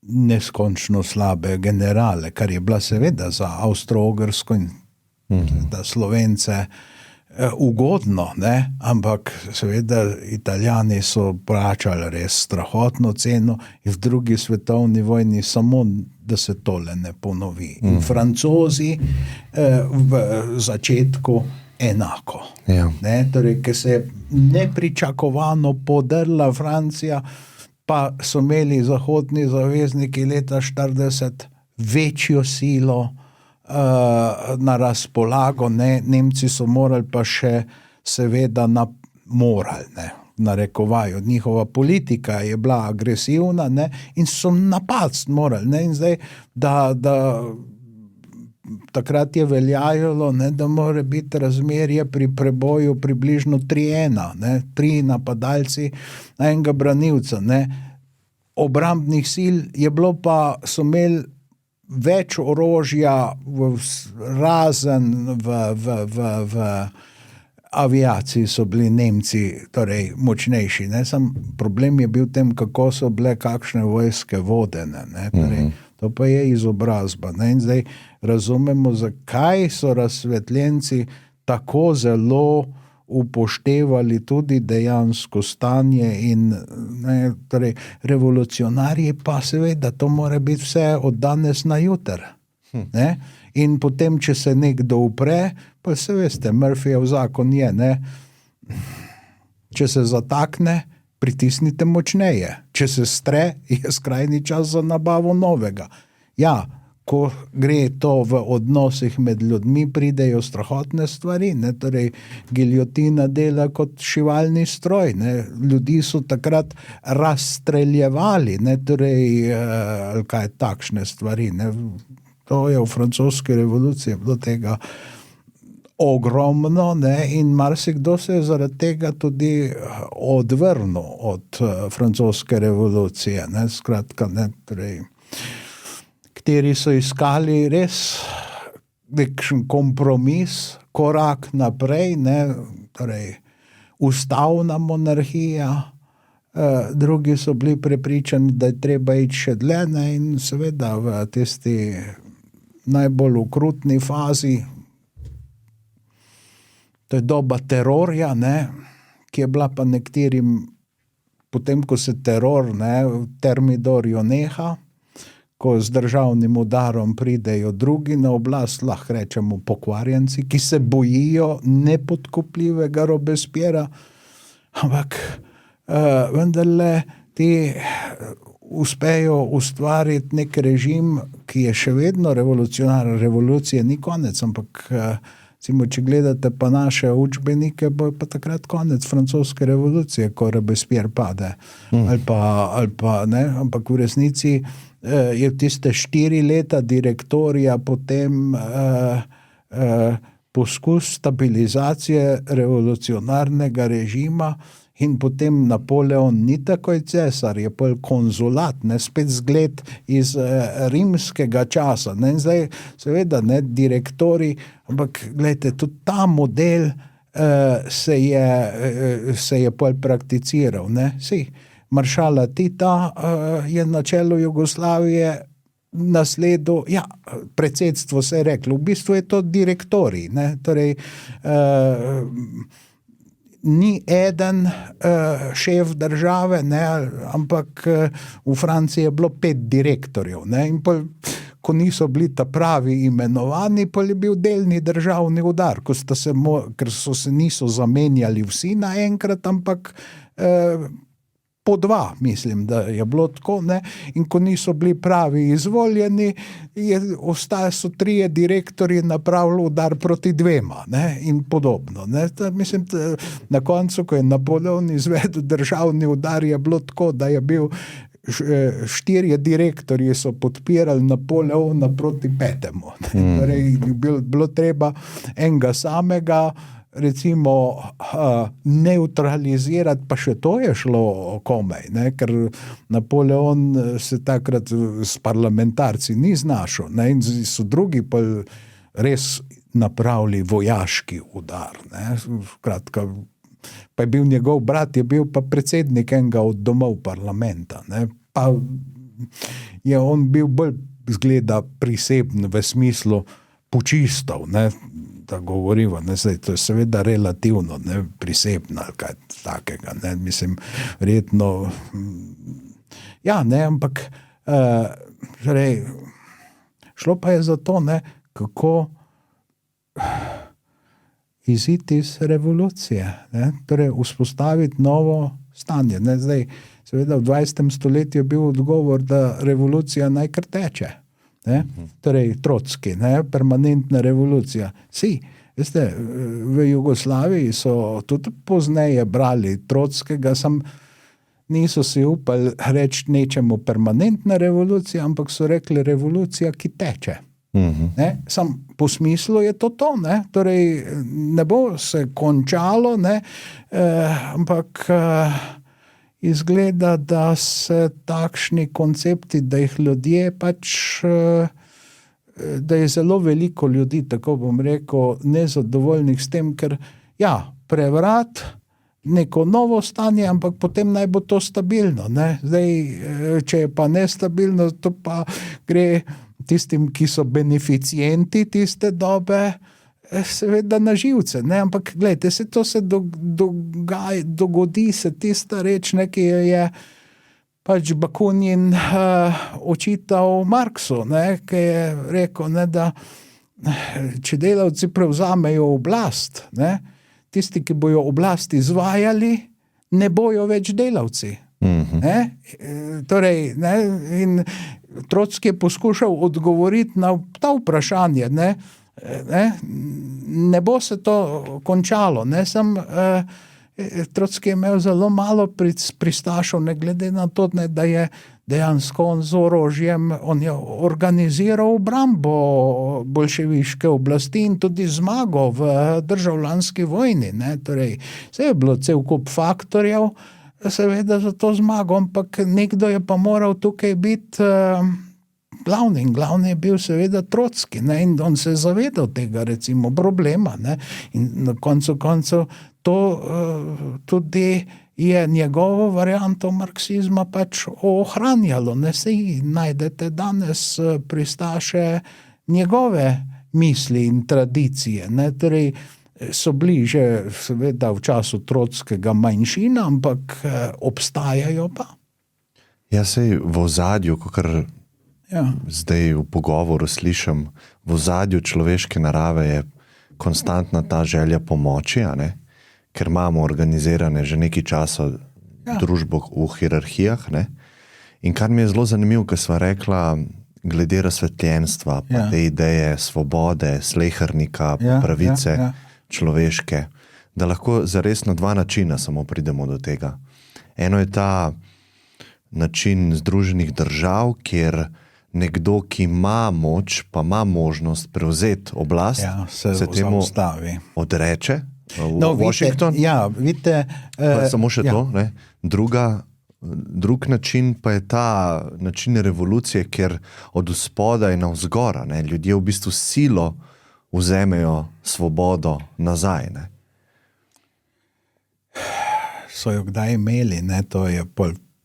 neskončno slabe generale, kar je bila seveda za Avstro-Ogrsko in da Slovence ugodno, ne, ampak seveda Italijani so plačali res strahotno ceno in v drugi svetovni vojni samo, da se tole ne ponovi. In Francozi v začetku enako. Ja. Ne, torej, ker se je nepričakovano podrla Francija, pa so imeli zahodni zavezniki leta 40 večjo silo na razpolago, ne, Nemci so morali pa še seveda narekovajo, njihova politika je bila agresivna, ne, in so napasti morali, ne, in zdaj, da takrat je veljalo, ne, da mora biti razmerje pri preboju približno 3:1, ne, 3 napadalci na enega branilca, ne. Obrambnih sil je bilo pa, so imeli več orožja razen v aviaciji so bili Nemci, torej močnejši, ne, sam problem je bil v tem, kako so bile kakšne vojske vodene, ne, torej, to pa je izobrazba, ne, in zdaj razumemo, zakaj so razsvetljenci tako zelo upoštevali tudi dejansko stanje in, ne, torej, revolucionarji pa seveda, to mora biti vse od danes na jutr, ne, in potem, če se nekdo upre, pa se veste, Murphyjev zakon je, ne, če se zatakne, pritisnite močneje, če se stre, je skrajni čas za nabavo novega. Ja, ko gre to v odnosih med ljudmi, pridejo strahotne stvari, ne, torej giljotina dela kot šivalni stroj, ne, ljudi so takrat razstreljevali, ne, torej, kaj takšne stvari, ne, to je v francoski revoluciji bilo tega ogromno, ne, in marsikdo se je zaradi tega tudi odvrnil od francoske revolucije, ne, skratka, ne, torej, kateri so iskali res nekšen kompromis, korak naprej, ne, torej, ustavna monarhija, drugi so bili prepričani, da je treba iti še dlje, ne, in seveda v tisti najbolj okrutni fazi, to je doba terorja, ne, ki je bila pa nekaterim, potem, ko se teror, ne, Thermidorju neha, ko z državnim udarom pridejo drugi na oblast, lahko rečemo pokvarjenci, ki se bojijo nepodkupljivega Robespiera, ampak vendarle ti uspejo ustvariti nek režim, ki je še vedno revolucionaren, revolucije ni konec, ampak če gledate pa naše učbenike, bo pa takrat konec francoske revolucije, ko Robespierre pade, ali pa ne, ampak v resnici je tiste 4 leta direktorija potem poskus stabilizacije revolucionarnega režima in potem Napoleon ni takoj cesar, je pol konzulat, ne, spet zgled iz rimskega časa, ne, in zdaj seveda, ne, direktori, ampak gledajte, tudi ta model se je pol prakticiral, ne, maršala Tita je na čelu Jugoslavije nasledil, predsedstvo se je reklo, v bistvu je to direktorij, ne, torej ni eden šef države, ne, ampak v Franciji je bilo 5 direktorjev, ne, in ko niso bili ta pravi imenovani, pa je bil delni državni udar, ker niso zamenjali vsi naenkrat, ampak po 2, mislim, da je bilo tako, ne, in ko niso bili pravi izvoljeni, so 3 direktorji napravili udar proti 2, ne, in podobno, ne. Mislim, na koncu, ko je Napoleon izvedel državni udar, je bilo tako, da je bil 4 direktorji so podpirali Napoleona proti 5. Torej, bilo treba enega samega, recimo, neutralizirati, pa še to je šlo komaj, ne, ker Napoleon se takrat s parlamentarci ni znašel, ne, in so drugi pa res napravili vojaški udar, ne, kratka, pa je bil njegov brat, je bil pa predsednik enega od domov parlamenta, ne, pa je on bil bolj zgleda priseben v smislu počistov, ne, da govoriva, ne, zdaj, to je seveda relativno, ne, prisebno ali kaj takega, ne, mislim, verjetno, ne, ampak šlo pa je za to, ne, kako iziti iz revolucije, ne, torej vzpostaviti novo stanje, ne, zdaj, seveda v 20. stoletju je bil odgovor, da revolucija naj kar teče, ne, torej Trotski, ne, permanentna revolucija. Veste, v Jugoslaviji so tudi pozneje brali Trotskega, niso si upali reči nečemu permanentna revolucija, ampak so rekli revolucija, ki teče. Ne, po smislu je to, ne, torej ne bo se končalo, ne, ampak izgleda, da se takšni koncepti, da jih ljudje pač, da je zelo veliko ljudi, tako bom rekel, nezadovoljnih s tem, ker prevrat, neko novo stanje, ampak potem naj bo to stabilno, ne, zdaj, če je pa nestabilno, to pa gre tistim, ki so beneficienti tiste dobe, seveda na živce, ne, ampak gledajte, to se dogodi se tista reč, ne, ki je pač Bakunin očital Marksu, ne, ki je rekel, ne, da če delavci prevzamejo oblast, ne, tisti, ki bojo oblast izvajali, ne bojo več delavci. Ne? Torej, ne, in Trotski je poskušal odgovoriti na ta vprašanje, ne bo se to končalo, ne, Trotski je imel zelo malo pristašov, ne glede na to, ne, da je dejansko on z orožjem, on je organiziral obrambo bolševiške oblasti in tudi zmago v državljanski vojni, ne, torej, je bilo cel kup faktorjev, seveda za to zmago, ampak nekdo je pa moral tukaj biti glavni je bil seveda Trotski, ne, in on se je zavedal tega, recimo, problema, ne, in na koncu to tudi je njegovo varianto marksizma pač ohranjalo, ne, saj najdete danes pristaše njegove misli in tradicije, ne, torej so bili že seveda v času Trotskega manjšina, ampak obstajajo pa. Sej v ozadju, kakor zdaj v pogovoru slišim, v ozadju človeške narave je konstantna ta želja pomoči, a ne? Ker imamo organizirane že nekaj časa družbo v hierarhijah, ne? In kar mi je zelo zanimivo, ko sva rekla glede razsvetljenstva, pa te ideje svobode, slehernika, pravice človeške, da lahko zares na 2 načina samo pridemo do tega. Eno je ta način Združenih držav, kjer nekdo, ki ima moč, pa ima možnost prevzeti oblast, se temu odreče v Washington. Vidite. Samo še to, ne? Drug način pa je ta način revolucije, kjer od spodaj navzgor, ne, ljudje v bistvu silo vzemejo svobodo nazaj, ne. So jo kdaj imeli, ne, to je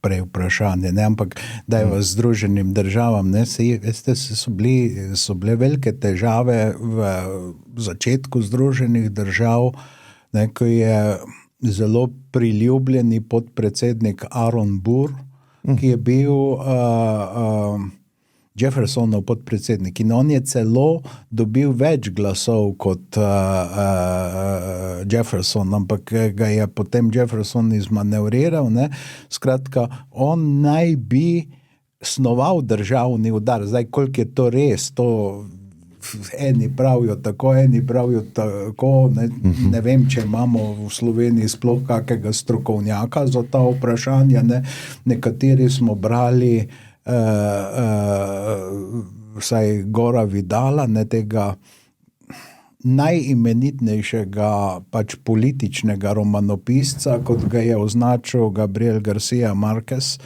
prej vprašanje, ne, ampak dajva Združenim državam, ne, veste, so bile velike težave v začetku Združenih držav, ne, ko je zelo priljubljeni podpredsednik Aaron Burr, ki je bil Jeffersonov podpredsednik in on je celo dobil več glasov kot Jefferson, ampak ga je potem Jefferson izmanevriral, ne. Skratka, on naj bi snoval državni udar. Zdaj, koliko je to res, to eni pravijo tako, eni pravijo tako, ne vem, če imamo v Sloveniji sploh kakega strokovnjaka za ta vprašanja, ne. Nekateri smo brali vsaj Gora Vidala, ne, tega najimenitnejšega pač političnega romanopisca, kot ga je označil Gabriel Garcia Marquez,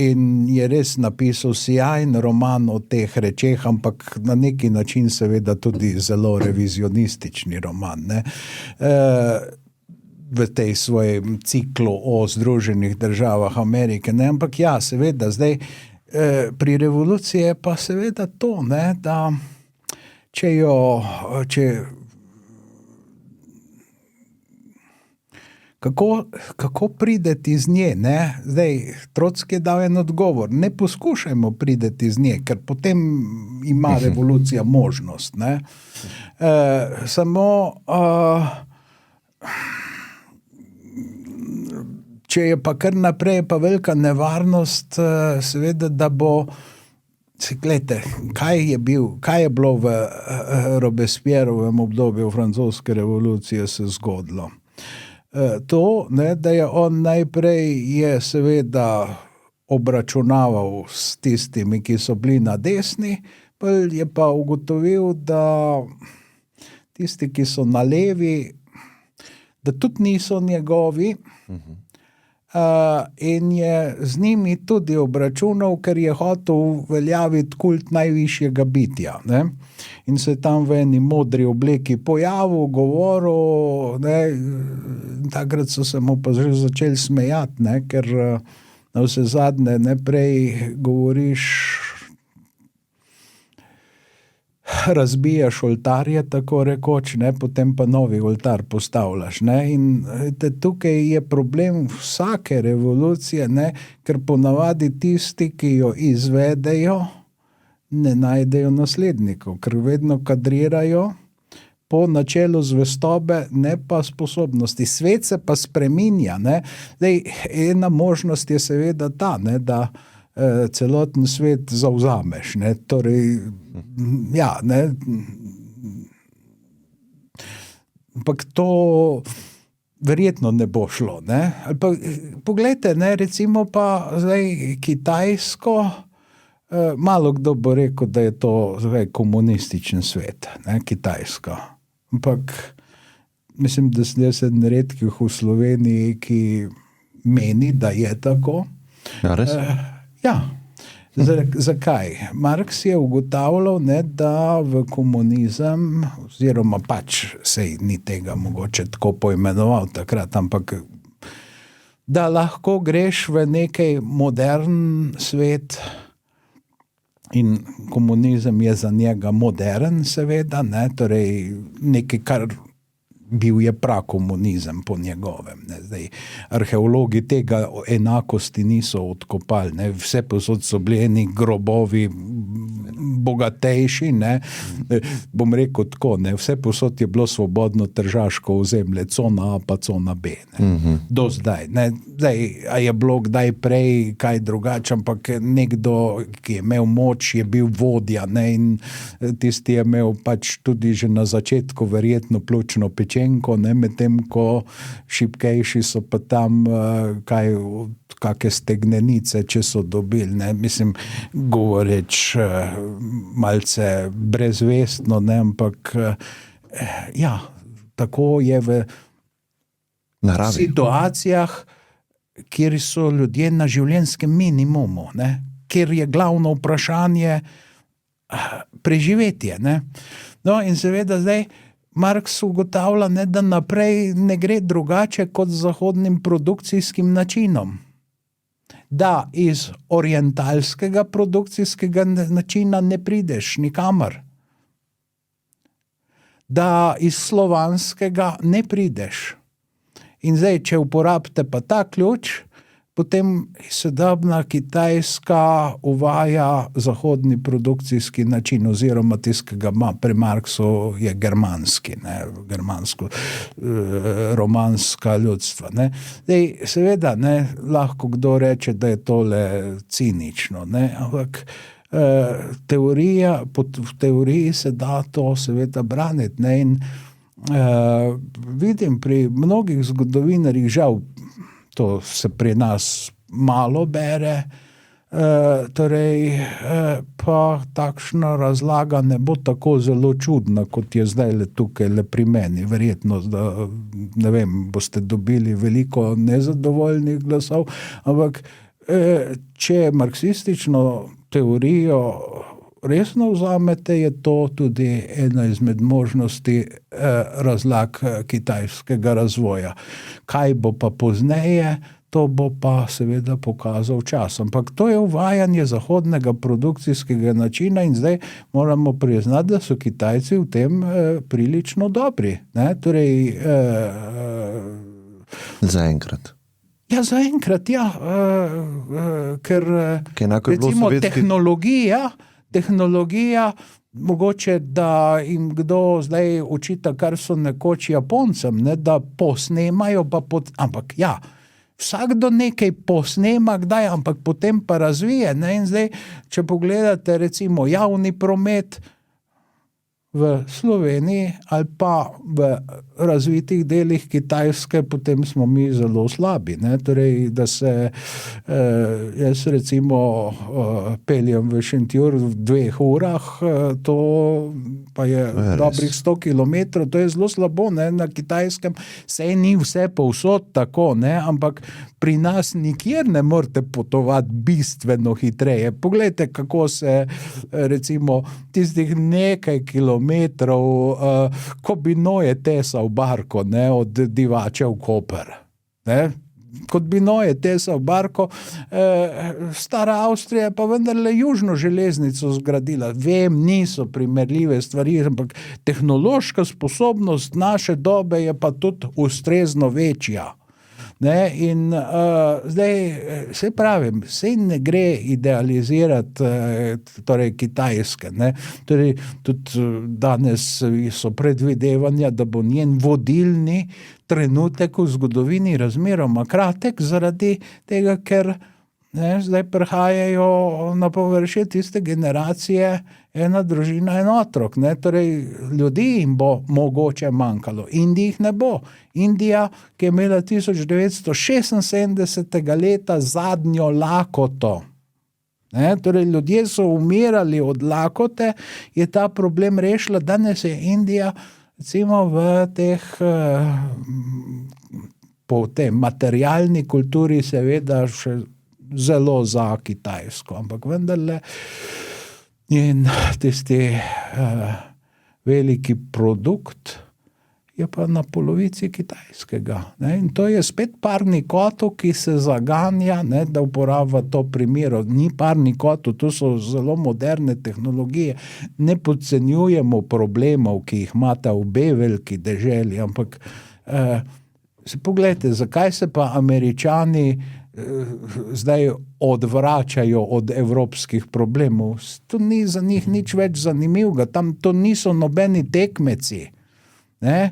in je res napisal sijajen roman o teh rečeh, ampak na neki način seveda tudi zelo revizionistični roman, ne. V tej svojem ciklu o Združenih državah Amerike, ne, ampak ja, seveda, zdaj pri revoluciji je pa seveda to, ne, da kako prideti iz nje, ne, zdaj, Trotski je dal en odgovor, ne poskušajmo prideti iz nje, ker potem ima revolucija možnost, ne, samo če je pa kar naprej, pa velika nevarnost, seveda, da bo, glejte, kaj je bilo v Robespierrovem obdobju francoske revolucije se zgodilo. To, ne, da je on najprej je seveda obračunaval s tistimi, ki so bili na desni, pa je pa ugotovil, da tisti, ki so na levi, da tudi niso njegovi, in je z njimi tudi obračunal, ker je hotel uveljaviti kult najvišjega bitja, ne. In se je tam v eni modri obleki pojavil, govoril, ne, takrat so se mu pa že začeli smejati, ne, ker na vse zadnje, ne, prej govoriš, razbijaš oltarje, tako rekoč, ne, potem pa novi oltar postavljaš, ne, in tukaj je problem vsake revolucije, ne, ker ponavadi tisti, ki jo izvedejo, ne najdejo naslednikov, ker vedno kadrirajo po načelu zvestobe, ne pa sposobnosti. Svet se pa spreminja, ne. Zdaj, ena možnost je seveda ta, ne, da celoten svet zavzameš, ne, torej, ja, ne, ampak to verjetno ne bo šlo, ne, ali pa, poglejte, ne, recimo pa zdaj Kitajsko, malo kdo bo rekel, da je to zdaj komunističen svet, ne, Kitajska, ampak mislim, da sem jaz eden redkih v Sloveniji, ki meni, da je tako. Ja, res? Ja, zakaj? Marx je ugotavljal, ne, da v komunizem, oziroma pač sej ni tega mogoče tako poimenoval takrat, ampak da lahko greš v nekaj modern svet in komunizem je za njega modern, seveda, ne, torej nekaj, kar bil je prakomunizem po njegovem, ne. Zdaj, arheologi tega enakosti niso odkopali, ne. Vse posod so bili eni grobovi bogatejši, ne. Bom rekel tako, ne, vse posod je bilo svobodno tržaško ozemlje, cona A pa cona B, ne. Do zdaj, ne. Zdaj, a je bilo kdaj prej kaj drugače, ampak nekdo, ki je imel moč, je bil vodja, ne, in tisti je imel pač tudi že na začetku verjetno pljučno pečenko, ne, medtem ko šibkejši so pa tam kake stegnenice, če so dobili, ne, mislim, govoreč malce brezvestno, ne, ampak ja, tako je v naravi. Situacijah, kjer so ljudje na življenjskem minimumu, ne, kjer je glavno vprašanje preživetje, ne. No, in seveda zdaj Marx ugotavlja, ne, da naprej ne gre drugače kot z zahodnim produkcijskim načinom. da iz orientalskega produkcijskega načina ne prideš nikamor. Da iz slovanskega ne prideš. In zdaj, če uporabite pa ta ključ, potem sodobna Kitajska uvaja zahodni produkcijski način, oziroma tistega ima pri Marksu je germanski, ne, germansko-romanska ljudstva. Ne. Zdaj, seveda, ne, lahko kdo reče, da je tole cinično, ne, ampak v teoriji se da to seveda braniti, ne, in vidim pri mnogih zgodovinarjih, žal, to se pri nas malo bere, pa takšna razlaga ne bo tako zelo čudna, kot je zdaj tukaj pri meni. Verjetno, da, ne vem, boste dobili veliko nezadovoljnih glasov, ampak če marksistično teorijo resno vzamete, je to tudi ena izmed možnosti razlag kitajskega razvoja. Kaj bo pa pozneje, to bo pa seveda pokazal čas. Ampak to je uvajanje zahodnega produkcijskega načina in zdaj moramo priznati, da so Kitajci v tem prilično dobri. Ne? Torej, zaenkrat. Ja, zaenkrat, ja. Ker recimo tehnologija, mogoče, da jim kdo zdaj očita, kar so nekoč Japoncem, ne, da posnemajo, ampak ja, vsakdo nekaj posnema kdaj, ampak potem pa razvije. Ne, in zdaj, če pogledate recimo javni promet v Sloveniji ali pa v razvitih delih Kitajske, potem smo mi zelo slabi. Ne? Torej, da se jaz recimo peljem v Šentjur v 2 urah, to pa je dobrih 100 kilometrov, to je zelo slabo. Ne? Na Kitajskem sej ni vse povsod tako, ne? Ampak pri nas nikjer ne morete potovati bistveno hitreje. Poglejte, kako se recimo tistih nekaj kilometrov, ko bi Noje tesal barko, ne, od Divače v Koper. Ne? Kot bi Noje tesal barko, stara Avstrija pa vendarle južno železnico zgradila. Vem, niso primerljive stvari, ampak tehnološka sposobnost naše dobe je pa tudi ustrezno večja. Ne, in zdaj, se pravim, sej ne gre idealizirati torej Kitajske, ne, torej tudi danes so predvidevanja, da bo njen vodilni trenutek v zgodovini razmeroma kratek zaradi tega, ker ne, zdaj prihajajo na površje tiste generacije, ena družina, en otrok, ne, torej ljudi jim bo mogoče manjkalo, Indiji jih ne bo. Indija, ki je imela 1976. leta zadnjo lakoto, ne, torej ljudje so umirali od lakote, je ta problem rešila, danes je Indija recimo v teh po tej materialni kulturi seveda še zelo za Kitajsko, ampak vendarle in tisti veliki produkt je pa na polovici kitajskega. Ne? In to je spet parni kotel, ki se zaganja, ne, da uporablja to primero. Ni parni kotel, to so zelo moderne tehnologije. Ne podcenjujemo problemov, ki jih imata obe veliki deželi, ampak poglejte, zakaj se pa Američani zdaj odvračajo od evropskih problemov. To ni za njih nič več zanimivega, tam to niso nobeni tekmeci. Ne?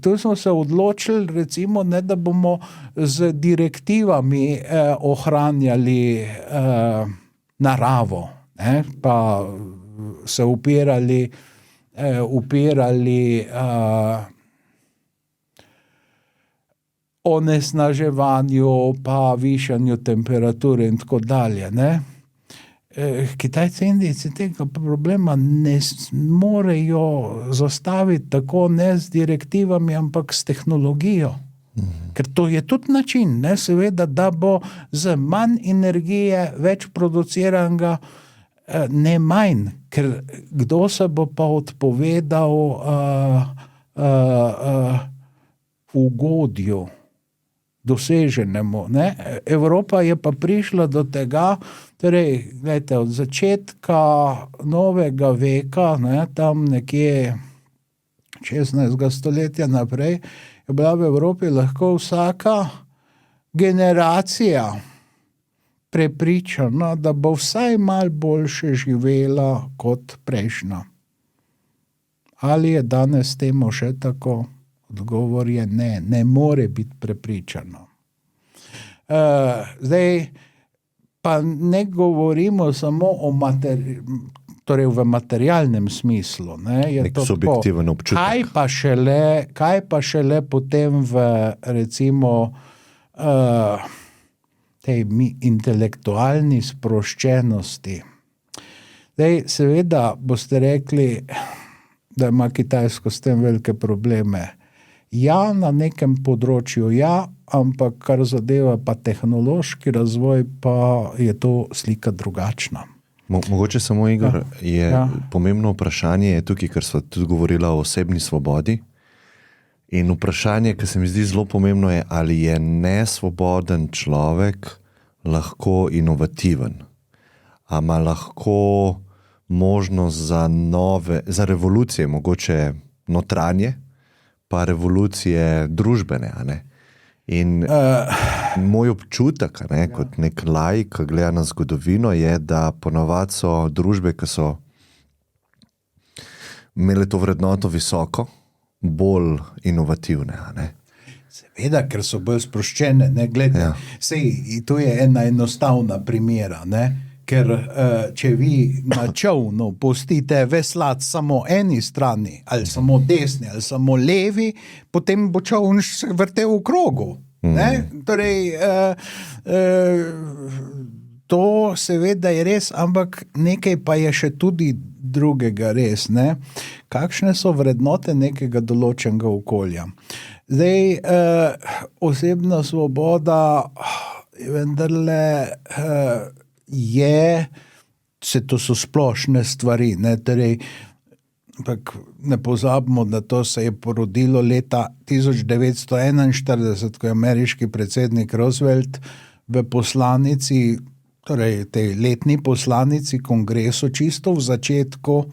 Tu smo se odločili, recimo, ne, da bomo z direktivami ohranjali naravo, ne? Pa se upirali onesnaževanju, pa višanju temperature in tako dalje. Ne? Kitajci in Indijci tega problema ne morejo zastaviti tako ne z direktivami, ampak s tehnologijo. Ker to je tudi način, ne, seveda, da bo z manj energije več produciranega, ne manj, ker kdo se bo pa odpovedal ugodju, doseženemu. Ne? Evropa je pa prišla do tega, torej, gledajte, od začetka novega veka, ne, tam nekje 16. stoletja naprej, je bila v Evropi lahko vsaka generacija prepričana, da bo vsaj malo boljše živela kot prejšnja. Ali je danes temu še tako? Odgovor je ne, ne more biti prepričano. Zdaj, pa ne govorimo samo o torej v materialnem smislu. Ne, je nek subjektiven občutek. Kaj pa šele potem v, recimo, tej intelektualni sproščenosti. Zdaj, seveda boste rekli, da ima Kitajsko s tem velike probleme. Ja, na nekem področju ja, ampak kar zadeva pa tehnološki razvoj, pa je to slika drugačna. Mogoče samo, Igor, je pomembno vprašanje je tukaj, ker sva tudi govorila o osebni svobodi. In vprašanje, ki se mi zdi zelo pomembno, je, ali je nesvoboden človek lahko inovativen. A ima lahko možnost za revolucije, mogoče notranje, pa revolucije družbene, a ne? In moj občutek, a ne, kot nek laik, ki gleda na zgodovino, je, da ponavadi so družbe, ki so imele to vrednoto visoko, bolj inovativne, a ne? Seveda, ker so bolj sproščene, ne, gledaj, sej, to je ena enostavna primera, ne, ker če vi na čovnu pustite veslati samo eni strani, ali samo desni, ali samo levi, potem bo čovn se vrtel v krogu. Ne? Torej, to seveda je res, ampak nekaj pa je še tudi drugega res. Ne? Kakšne so vrednote nekega določenega okolja? Zdaj, osebna svoboda vendarle to so splošne stvari, ne, torej, ampak ne pozabimo, da to se je porodilo leta 1941, ko je ameriški predsednik Roosevelt v poslanici, torej tej letni poslanici kongresu, čisto v začetku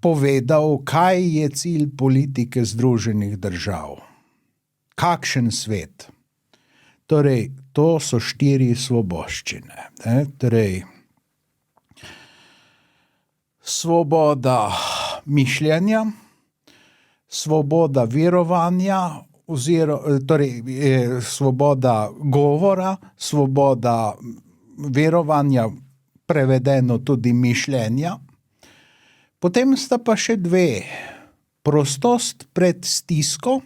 povedal, kaj je cilj politike Združenih držav. Kakšen svet? Torej, to so 4 svoboščine. Ne? Torej, svoboda mišljenja, svoboda verovanja, torej svoboda govora, svoboda verovanja, prevedeno tudi mišljenja. Potem sta pa še 2. Prostost pred stisko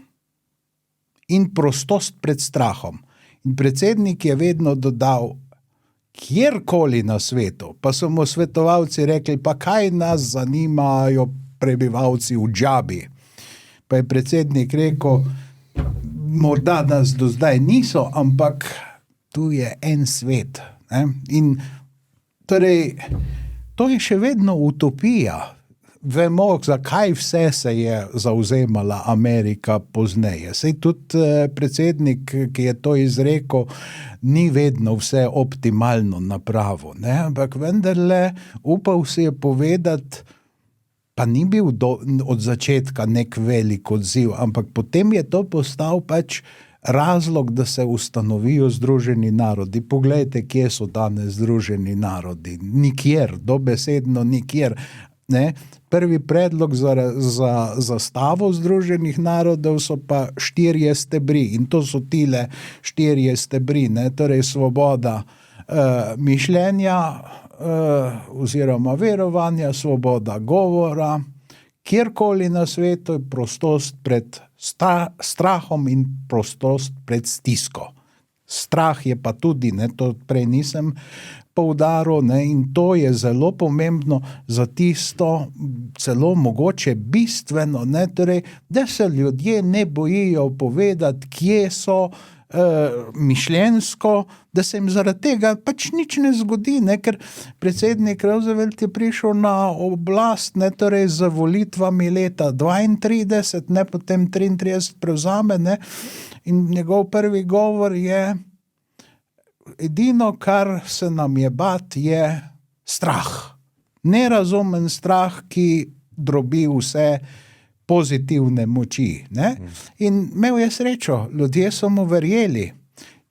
in prostost pred strahom. In predsednik je vedno dodal, kjerkoli na svetu, pa so mu svetovalci rekli, pa kaj nas zanimajo prebivalci v Džabi. Pa je predsednik rekel, morda nas do zdaj niso, ampak tu je en svet. Ne? In torej, to je še vedno utopija. Vemo, zakaj vse se je zauzemala Amerika pozneje. Sej tudi predsednik, ki je to izrekel, ni vedno vse optimalno napravo, ne? Ampak vendarle upal si je povedati, pa ni bil od začetka nek velik odziv, ampak potem je to postal pač razlog, da se ustanovijo Združeni narodi. Poglejte, kje so danes Združeni narodi. Nikjer, dobesedno nikjer. Ne? Prvi predlog za zastavo Združenih narodov so pa 4 stebri in to so tile 4 stebri, ne? Torej svoboda mišljenja oziroma verovanja, svoboda govora, kjerkoli na svetu, prostost pred strahom in prostost pred stisko. Strah je pa tudi, ne, to prej nisem poudaril, ne, in to je zelo pomembno za tisto, celo mogoče bistveno, ne, torej, da se ljudje ne bojijo povedati, kje so, mišljenjsko, da se jim zaradi tega pač nič ne zgodi, ne? Ker predsednik Roosevelt je prišel na oblast, ne, torej z volitvami leta 32, ne, potem 33 prevzame, ne, in njegov prvi govor je: edino, kar se nam je bat, je strah. Nerazumen strah, ki drobi vse pozitivne moči. Ne? In imel je srečo, ljudje so mu verjeli.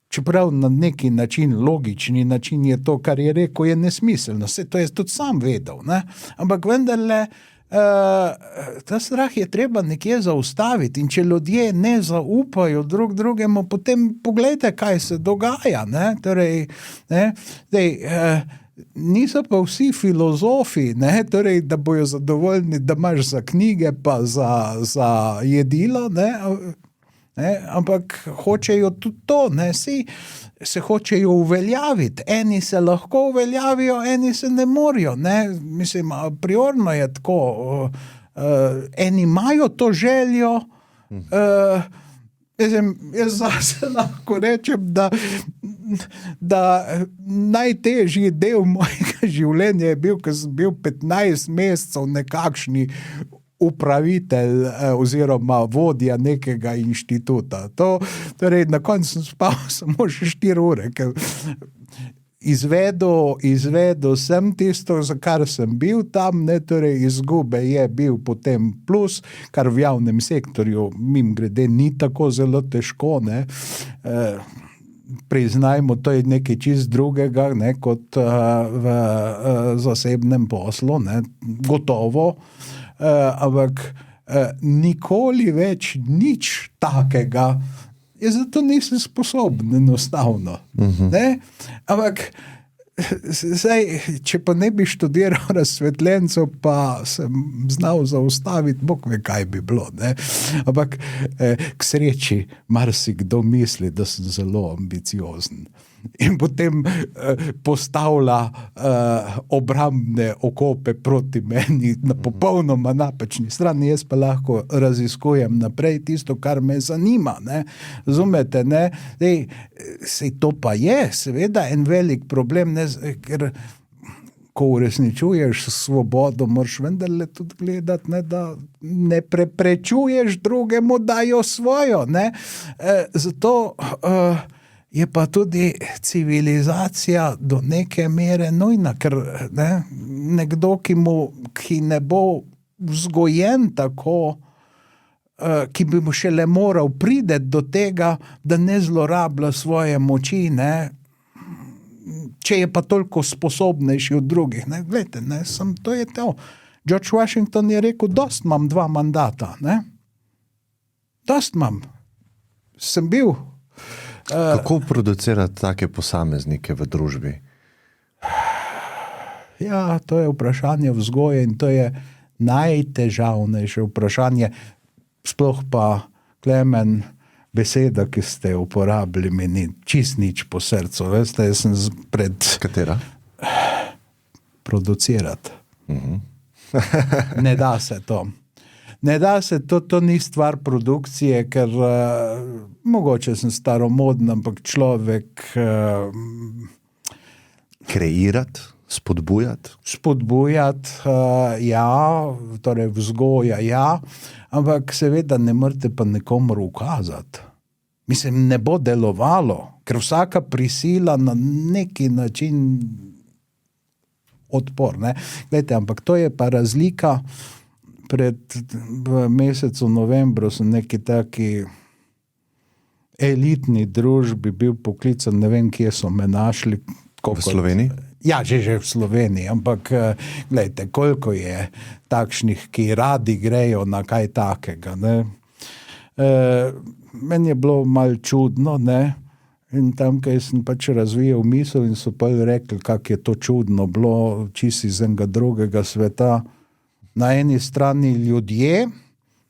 Čeprav na neki način, logični način je to, kar je rekel, je nesmiselno. Vse to je tudi sam vedel. Ne? Ampak vendarle, ta strah je treba nekje zaustaviti in če ljudje ne zaupajo drug drugemu, potem poglejte, kaj se dogaja. Ne? Torej, ne? Niso pa vsi filozofi, ne? Torej, da bojo zadovoljni, da imaš za knjige pa za jedilo, ne? Ne? Ampak hočejo tudi to, ne? Se hočejo uveljaviti. Eni se lahko uveljavijo, eni se ne morajo. Ne? Mislim, priorno je tako. Eni imajo to željo, jaz zase lahko rečem, da najtežji del mojega življenja je bil, ko sem bil 15 mesecev nekakšni upravitelj oziroma vodja nekega inštituta. Torej, na koncu sem spal samo še 4 ure, ker izvedel sem tisto, za kar sem bil tam, ne, torej izgube je bil potem plus, kar v javnem sektorju mimogrede ni tako zelo težko, ne. Priznajmo, to je nekaj čist drugega, ne, kot v zasebnem poslu, ne, gotovo, ampak nikoli več nič takega, jaz zato nisem sposoben enostavno. Ne? Ampak zdaj, če pa ne bi študiral razsvetljencev, pa sem znal zaustaviti, bog ve, kaj bi bilo. Ne? Ampak k sreči marsikdo misli, da sem zelo ambiciozen. In potem postavlja obrambne okope proti meni na popolnoma napačni strani, jaz pa lahko raziskujem naprej tisto, kar me zanima. Ne? Razumete, ne? Sej to pa je seveda en velik problem, ne? Ker ko uresničuješ svobodo, moraš vendarle tudi gledati, ne? Da ne preprečuješ drugemu, dajo svojo. Ne? Zato je pa tudi civilizacija do neke mere nujna, ker ne, nekdo, ki ne bo vzgojen tako, ki bi mu šele moral priti do tega, da ne zlorablja svoje moči, ne, če je pa toliko sposobnejši od drugih. Ne, glejte, ne, to je to. George Washington je rekel, dost imam 2 mandata. Ne? Dost imam. Sem bil. Kako producirati take posameznike v družbi? Ja, to je vprašanje vzgoje in to je najtežavnejše vprašanje. Sploh pa, Klemen, beseda, ki ste uporabili, mi ni čist nič po srcu. Veste, jaz sem Katera? Producirati. Ne da se to. Ne da se to ni stvar produkcije, ker mogoče sem staromoden, ampak človek kreirati, spodbujati? Spodbujati, ja, torej vzgoja, ja, ampak seveda ne morete pa nekomu ukazati. Mislim, ne bo delovalo, ker vsaka prisila na neki način odpor, ne. Glejte, ampak to je pa razlika. V mesecu novembru sem neki taki elitni družbi bil poklican, ne vem, kje so me našli. V Sloveniji? Ja, že v Sloveniji, ampak glejte, koliko je takšnih, ki radi grejo na kaj takega. Ne? Meni je bilo malo čudno, ne? In tam, kaj sem pač razvijal misel in so pa rekli, kako je to čudno bilo, čisto iz enega drugega sveta. Na eni strani ljudje,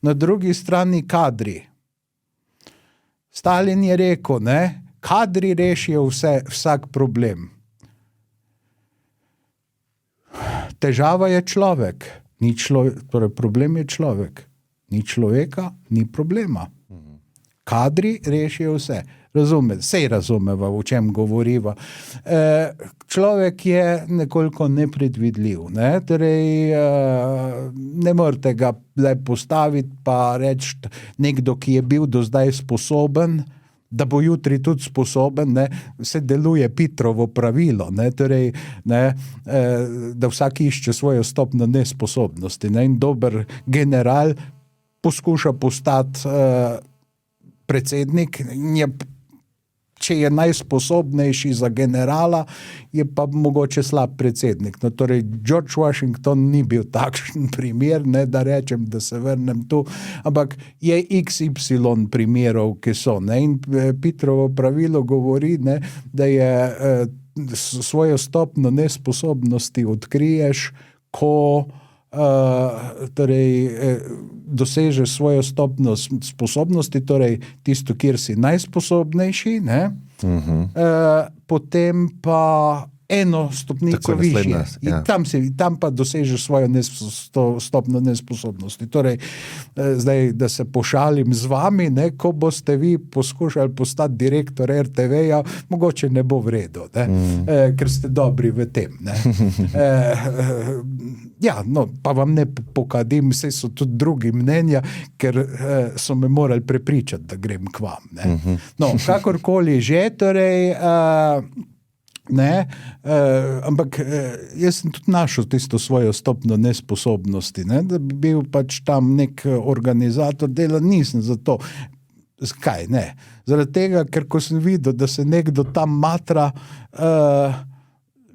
na drugi strani kadri. Stalin je rekel, ne, kadri rešijo vsak problem. Težava je človek, torej problem je človek. Ni človeka, ni problema. Kadri rešijo vse. Sej razumeva, o čem govoriva. Človek je nekoliko nepredvidljiv, ne? Torej, ne morete ga postaviti pa reči nekdo, ki je bil do zdaj sposoben, da bo jutri tudi sposoben, ne, se deluje Petrovo pravilo, ne, torej, ne, da vsak išče svojo stopnjo nesposobnosti, ne, in dober general poskuša postati predsednik, če je najsposobnejši za generala, je pa mogoče slab predsednik. No, torej, George Washington ni bil takšen primer, ne, da rečem, da se vrnem tu, ampak je XY primerov, ki so. Ne, in Petrovo pravilo govori, ne, da je svojo stopnjo nesposobnosti odkriješ, ko dosežeš svojo stopnjo sposobnosti, torej tisto, kjer si najsposobnejši, ne? Potem pa eno stopnico višje. Ja. Tam pa dosežeš svojo stopnjo nesposobnosti. Torej, zdaj, da se pošalim z vami, ne, ko boste vi poskušali postati direktor RTV-ja, mogoče ne bo v redu, ne? Ker ste dobri v tem. Ne? Ja, no, pa vam ne pokadim, vse so tudi drugi mnenja, ker so me morali prepričati, da grem k vam. Ne? No, kakorkoli že, torej, ampak jaz sem tudi našel tisto svojo stopnjo nesposobnosti, ne? Da bi bil pač tam nek organizator dela, nisem za to. Zakaj ne? Zaradi tega, ker ko sem videl, da se nekdo tam matra,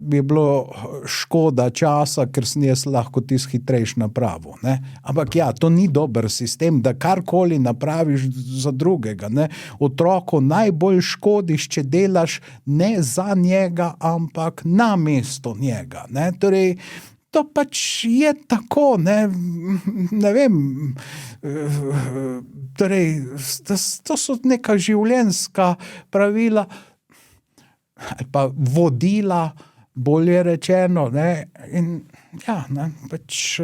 bi bilo škoda časa, ker sem jaz lahko tisto hitrejš napravil. Ne? Ampak ja, to ni dober sistem, da karkoli napraviš za drugega. Ne? Otroku najbolj škodiš, če delaš ne za njega, ampak namesto njega. Ne? Torej, to pač je tako, ne vem, torej, to so neka življenjska pravila, ali pa vodila, bolje rečeno, ne, in ja, ne, pač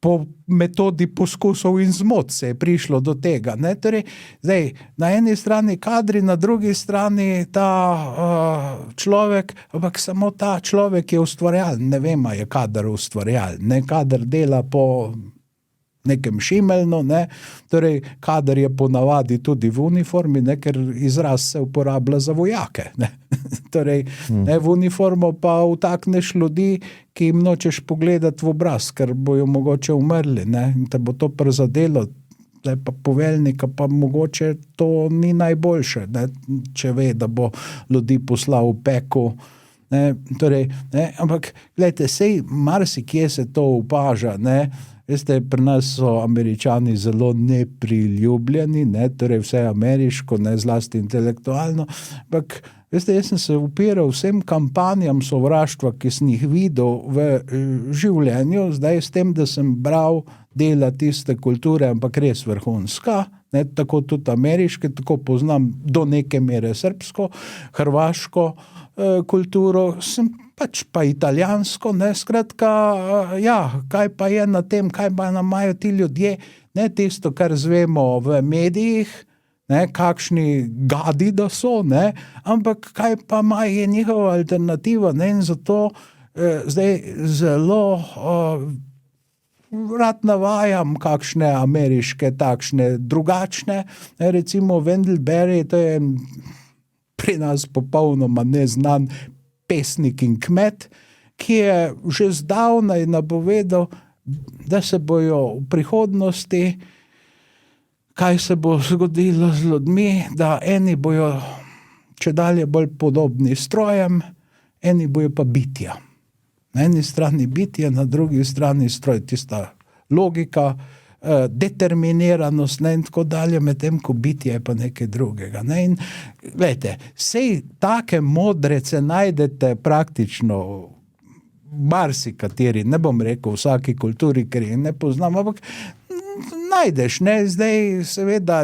po metodi poskusov in zmot se je prišlo do tega, ne, torej, zdaj, na eni strani kadri, na drugi strani ta človek, ampak samo ta človek je ustvarjalen, ne vem, je kader ustvarjalen, ne, kader dela po nekem šimeljno, ne, torej, kader je ponavadi tudi v uniformi, ne, ker izraz se uporablja za vojake, ne, torej, ne, v uniformo pa vtakneš ljudi, ki jim nočeš pogledati v obraz, ker bojo mogoče umrli, ne, in te bo to prizadelo, zdaj pa poveljnika pa mogoče to ni najboljše, ne, če ve, da bo ljudi poslal v peku, ne, torej, ne, ampak, gledajte, sej marsikje se to opaža, ne, veste, pri nas so Američani zelo nepriljubljeni, ne, torej vse ameriško, ne, zlasti intelektualno, ampak, veste, jaz sem se upiral vsem kampanjam sovraštva, ki sem jih videl v življenju, zdaj s tem, da sem bral dela tiste kulture, ampak res vrhunska, ne, tako tudi ameriške, tako poznam do neke mere srbsko, hrvaško kulturo, sem pač pa italijansko, ne, skratka, ja, kaj pa je na tem, kaj pa imajo ti ljudje, ne, tisto, kar zvemo v medijih, ne, kakšni gadi da so, ne, ampak kaj pa je njihova alternativa, ne, in zato zdaj zelo rad navajam kakšne ameriške, takšne drugačne, ne, recimo Wendell Berry, to je pri nas popolnoma neznan pesnik in kmet, ki je že zdavnaj napovedal, da se bojo v prihodnosti, kaj se bo zgodilo z ljudmi, da eni bojo čedalje bolj podobni strojem, eni bojo pa bitja. Na eni strani bitje, na drugi strani stroj, tista logika, determiniranost, ne, in tako dalje, medtem ko bitje je pa nekaj drugega. Ne, in gledajte, sej take modrece najdete praktično marsikateri, ne bom rekel vsaki kulturi, ker je ne poznam, ampak najdeš, ne, zdaj seveda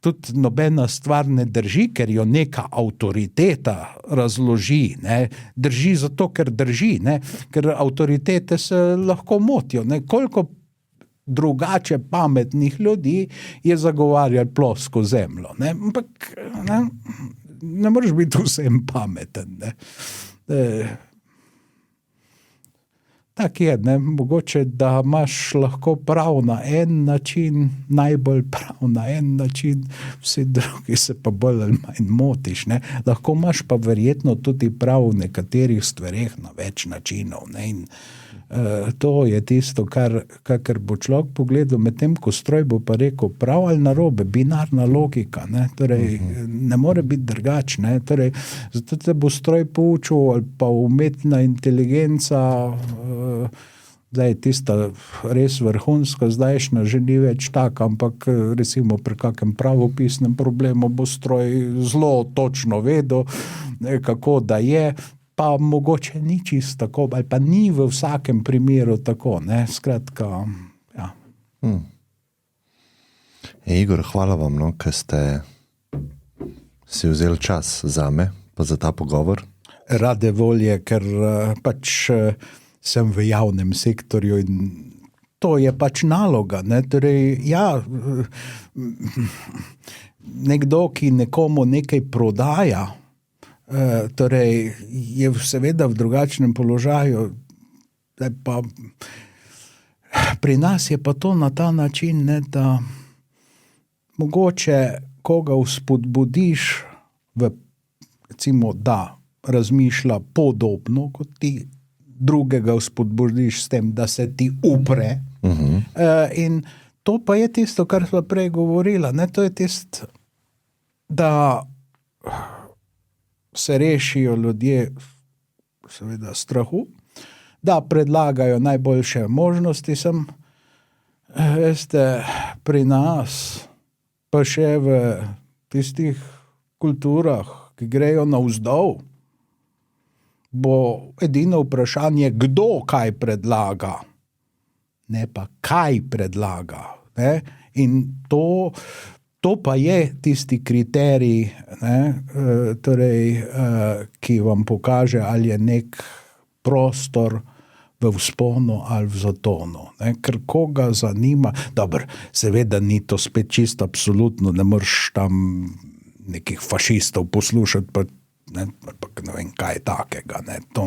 tudi nobena stvar ne drži, ker jo neka avtoriteta razloži, ne, drži zato, ker drži, ne, ker avtoritete se lahko motijo, ne, koliko drugače pametnih ljudi je zagovarjati plosko zemljo. Ne? Ampak ne moreš biti vsem pameten. Ne? Tak je, ne? Mogoče, da imaš lahko prav na en način, najbolj prav na en način, vsi drugi se pa bolj ali manj motiš. Ne? Lahko imaš pa verjetno tudi prav v nekaterih stvareh na več načinov. Ne? In to je tisto, kar bo človek pogledal, medtem ko stroj bo pa rekel prav ali narobe, binarna logika, ne, torej, ne more biti drugačne, torej, zato te bo stroj poučil ali pa umetna inteligenca, zdaj tista res vrhunska, zdajšnja že ni več tak, ampak recimo pri kakem pravopisnem problemu bo stroj zelo točno vedel, kako da je, pa mogoče ni čisto tako, ali pa ni v vsakem primeru tako, ne, skratka, ja. Igor, hvala vam, no, ker ste si vzeli čas zame, pa za ta pogovor. Rade volje, ker pač sem v javnem sektorju in to je pač naloga, ne, torej, ja, nekdo, ki nekomu nekaj prodaja, torej je seveda v drugačnem položaju, pa pri nas je pa to na ta način, ne, da mogoče koga vzpodbudiš recimo, da razmišlja podobno kot ti, drugega vzpodbudiš s tem, da se ti upre. In to pa je tisto, kar sva prej govorila, ne, to je tisto, da se rešijo ljudje seveda strahu, da predlagajo najboljše možnosti. Veste, pri nas, pa še v tistih kulturah, ki grejo navzdol, bo edino vprašanje, kdo kaj predlaga, ne pa kaj predlaga. Ne? In to pa je tisti kriterij, ne, torej, ki vam pokaže, ali je nek prostor v vzponu ali v zatonu. Ne. Ker koga zanima, dobro, seveda ni to spet čisto absolutno, ne moreš tam nekih fašistov poslušati, pa ne vem kaj takega, ne. To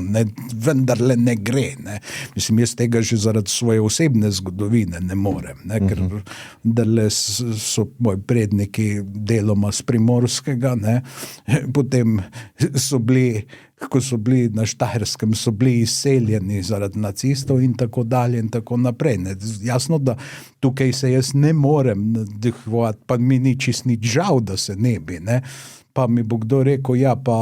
vendarle ne gre. Ne. Mislim, jaz tega že zaradi svoje osebne zgodovine ne morem, ne, ker vendarle so moji predniki deloma z Primorskega, ne, potem so bili, ko so bili na Štajerskem, so bili izseljeni zaradi nacistov in tako dalje in tako naprej. Ne. Jasno, da tukaj se jaz ne morem nadihvati, pa mi ni čist nič žal, da se ne bi, ne. Pa mi bo kdo rekel, ja, pa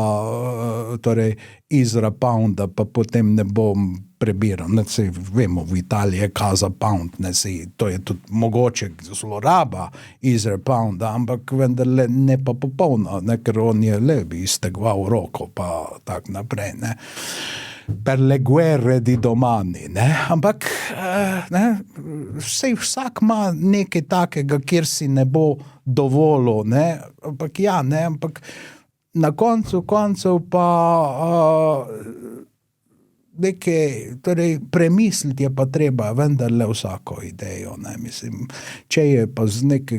torej Izra Pounda, pa potem ne bom prebiral. Ne, sej vemo, v Italiji je Casa Pound, ne, sej, to je tudi mogoče zloraba Izra Pounda, ampak vendarle ne pa popolno, ne, ker on je le bi iztegval roko, pa tak naprej, ne. Per le guerre di domani, ne, ampak ne, sej vsak ima nekaj takega, kjer si ne bo dovolil, ne, ampak ja, ne, ampak na koncu koncev pa nekaj, torej premisliti je pa treba vendarle vsako idejo, ne, mislim, če je pa z neke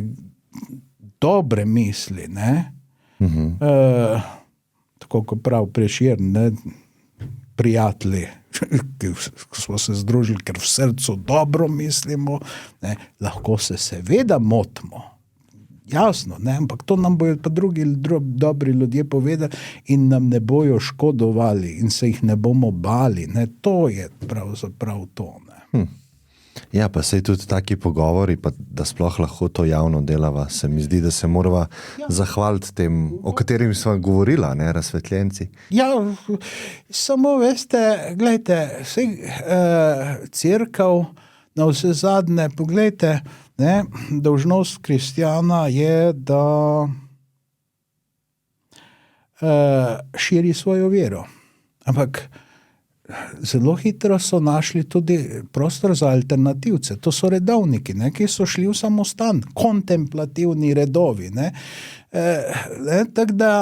dobre misli, ne, tako kot prav Prešern, ne, prijatelji, ki smo se združili, ker v srcu dobro mislimo, ne, lahko se seveda motimo. Jasno, ne, ampak to nam bojo pa drugi dobri ljudje povedali in nam ne bojo škodovali in se jih ne bomo bali. Ne, to je pravzaprav to. Ne. Ja, pa sej tudi taki pogovori, pa da sploh lahko to javno delava, se mi zdi, da se morava zahvaliti tem, o katerim sva govorila, ne, razsvetljenci. Ja, samo veste, glejte, cerkev na vse zadnje, poglejte, ne, dolžnost kristjana je, da širi svojo vero. Ampak zelo hitro so našli tudi prostor za alternativce. To so redovniki, ne, ki so šli v samostan, kontemplativni redovi. Ne. Tako da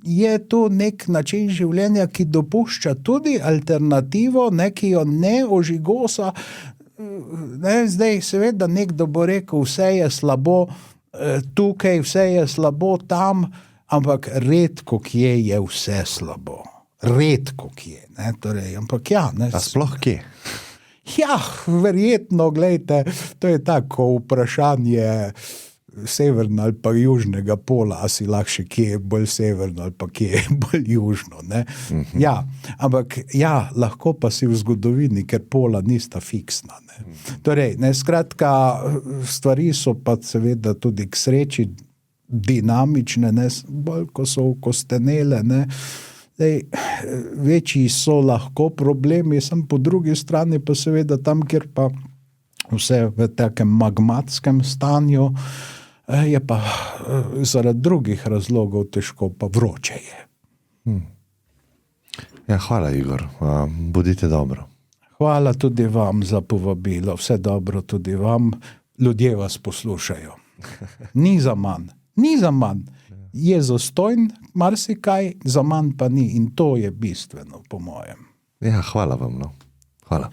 je to nek način življenja, ki dopušča tudi alternativo, ne, ki jo ne ožigosa. zdaj seveda nekdo bo rekel, vse je slabo tukaj, vse je slabo tam, ampak redko kje je vse slabo. Redko kje. Ne? Torej, ampak ja. Ne? A sploh kje? Ja, verjetno, glejte, to je tako vprašanje severno ali pa južnega pola, a si lahko še kje bolj severno ali pa kje bolj južno. Ne? Ja, ampak ja, lahko pa si v zgodovini, ker pola nista fiksna. Ne? Torej, ne, skratka, stvari so pa seveda tudi k sreči dinamične, ne? Bolj ko so okostenele, ne? Zdaj, večji so lahko problemi, sem po drugi strani pa seveda tam, kjer pa vse v takem magmatskem stanju, je pa zaradi drugih razlogov težko, pa vroče je. Ja, hvala, Igor. Bodite dobro. Hvala tudi vam za povabilo. Vse dobro tudi vam. Ljudje vas poslušajo. Ni za manj. Ni za manj. Je zastojn marsikaj, za manj pa ni. In to je bistveno, po mojem. Ja, hvala vam. No. Hvala.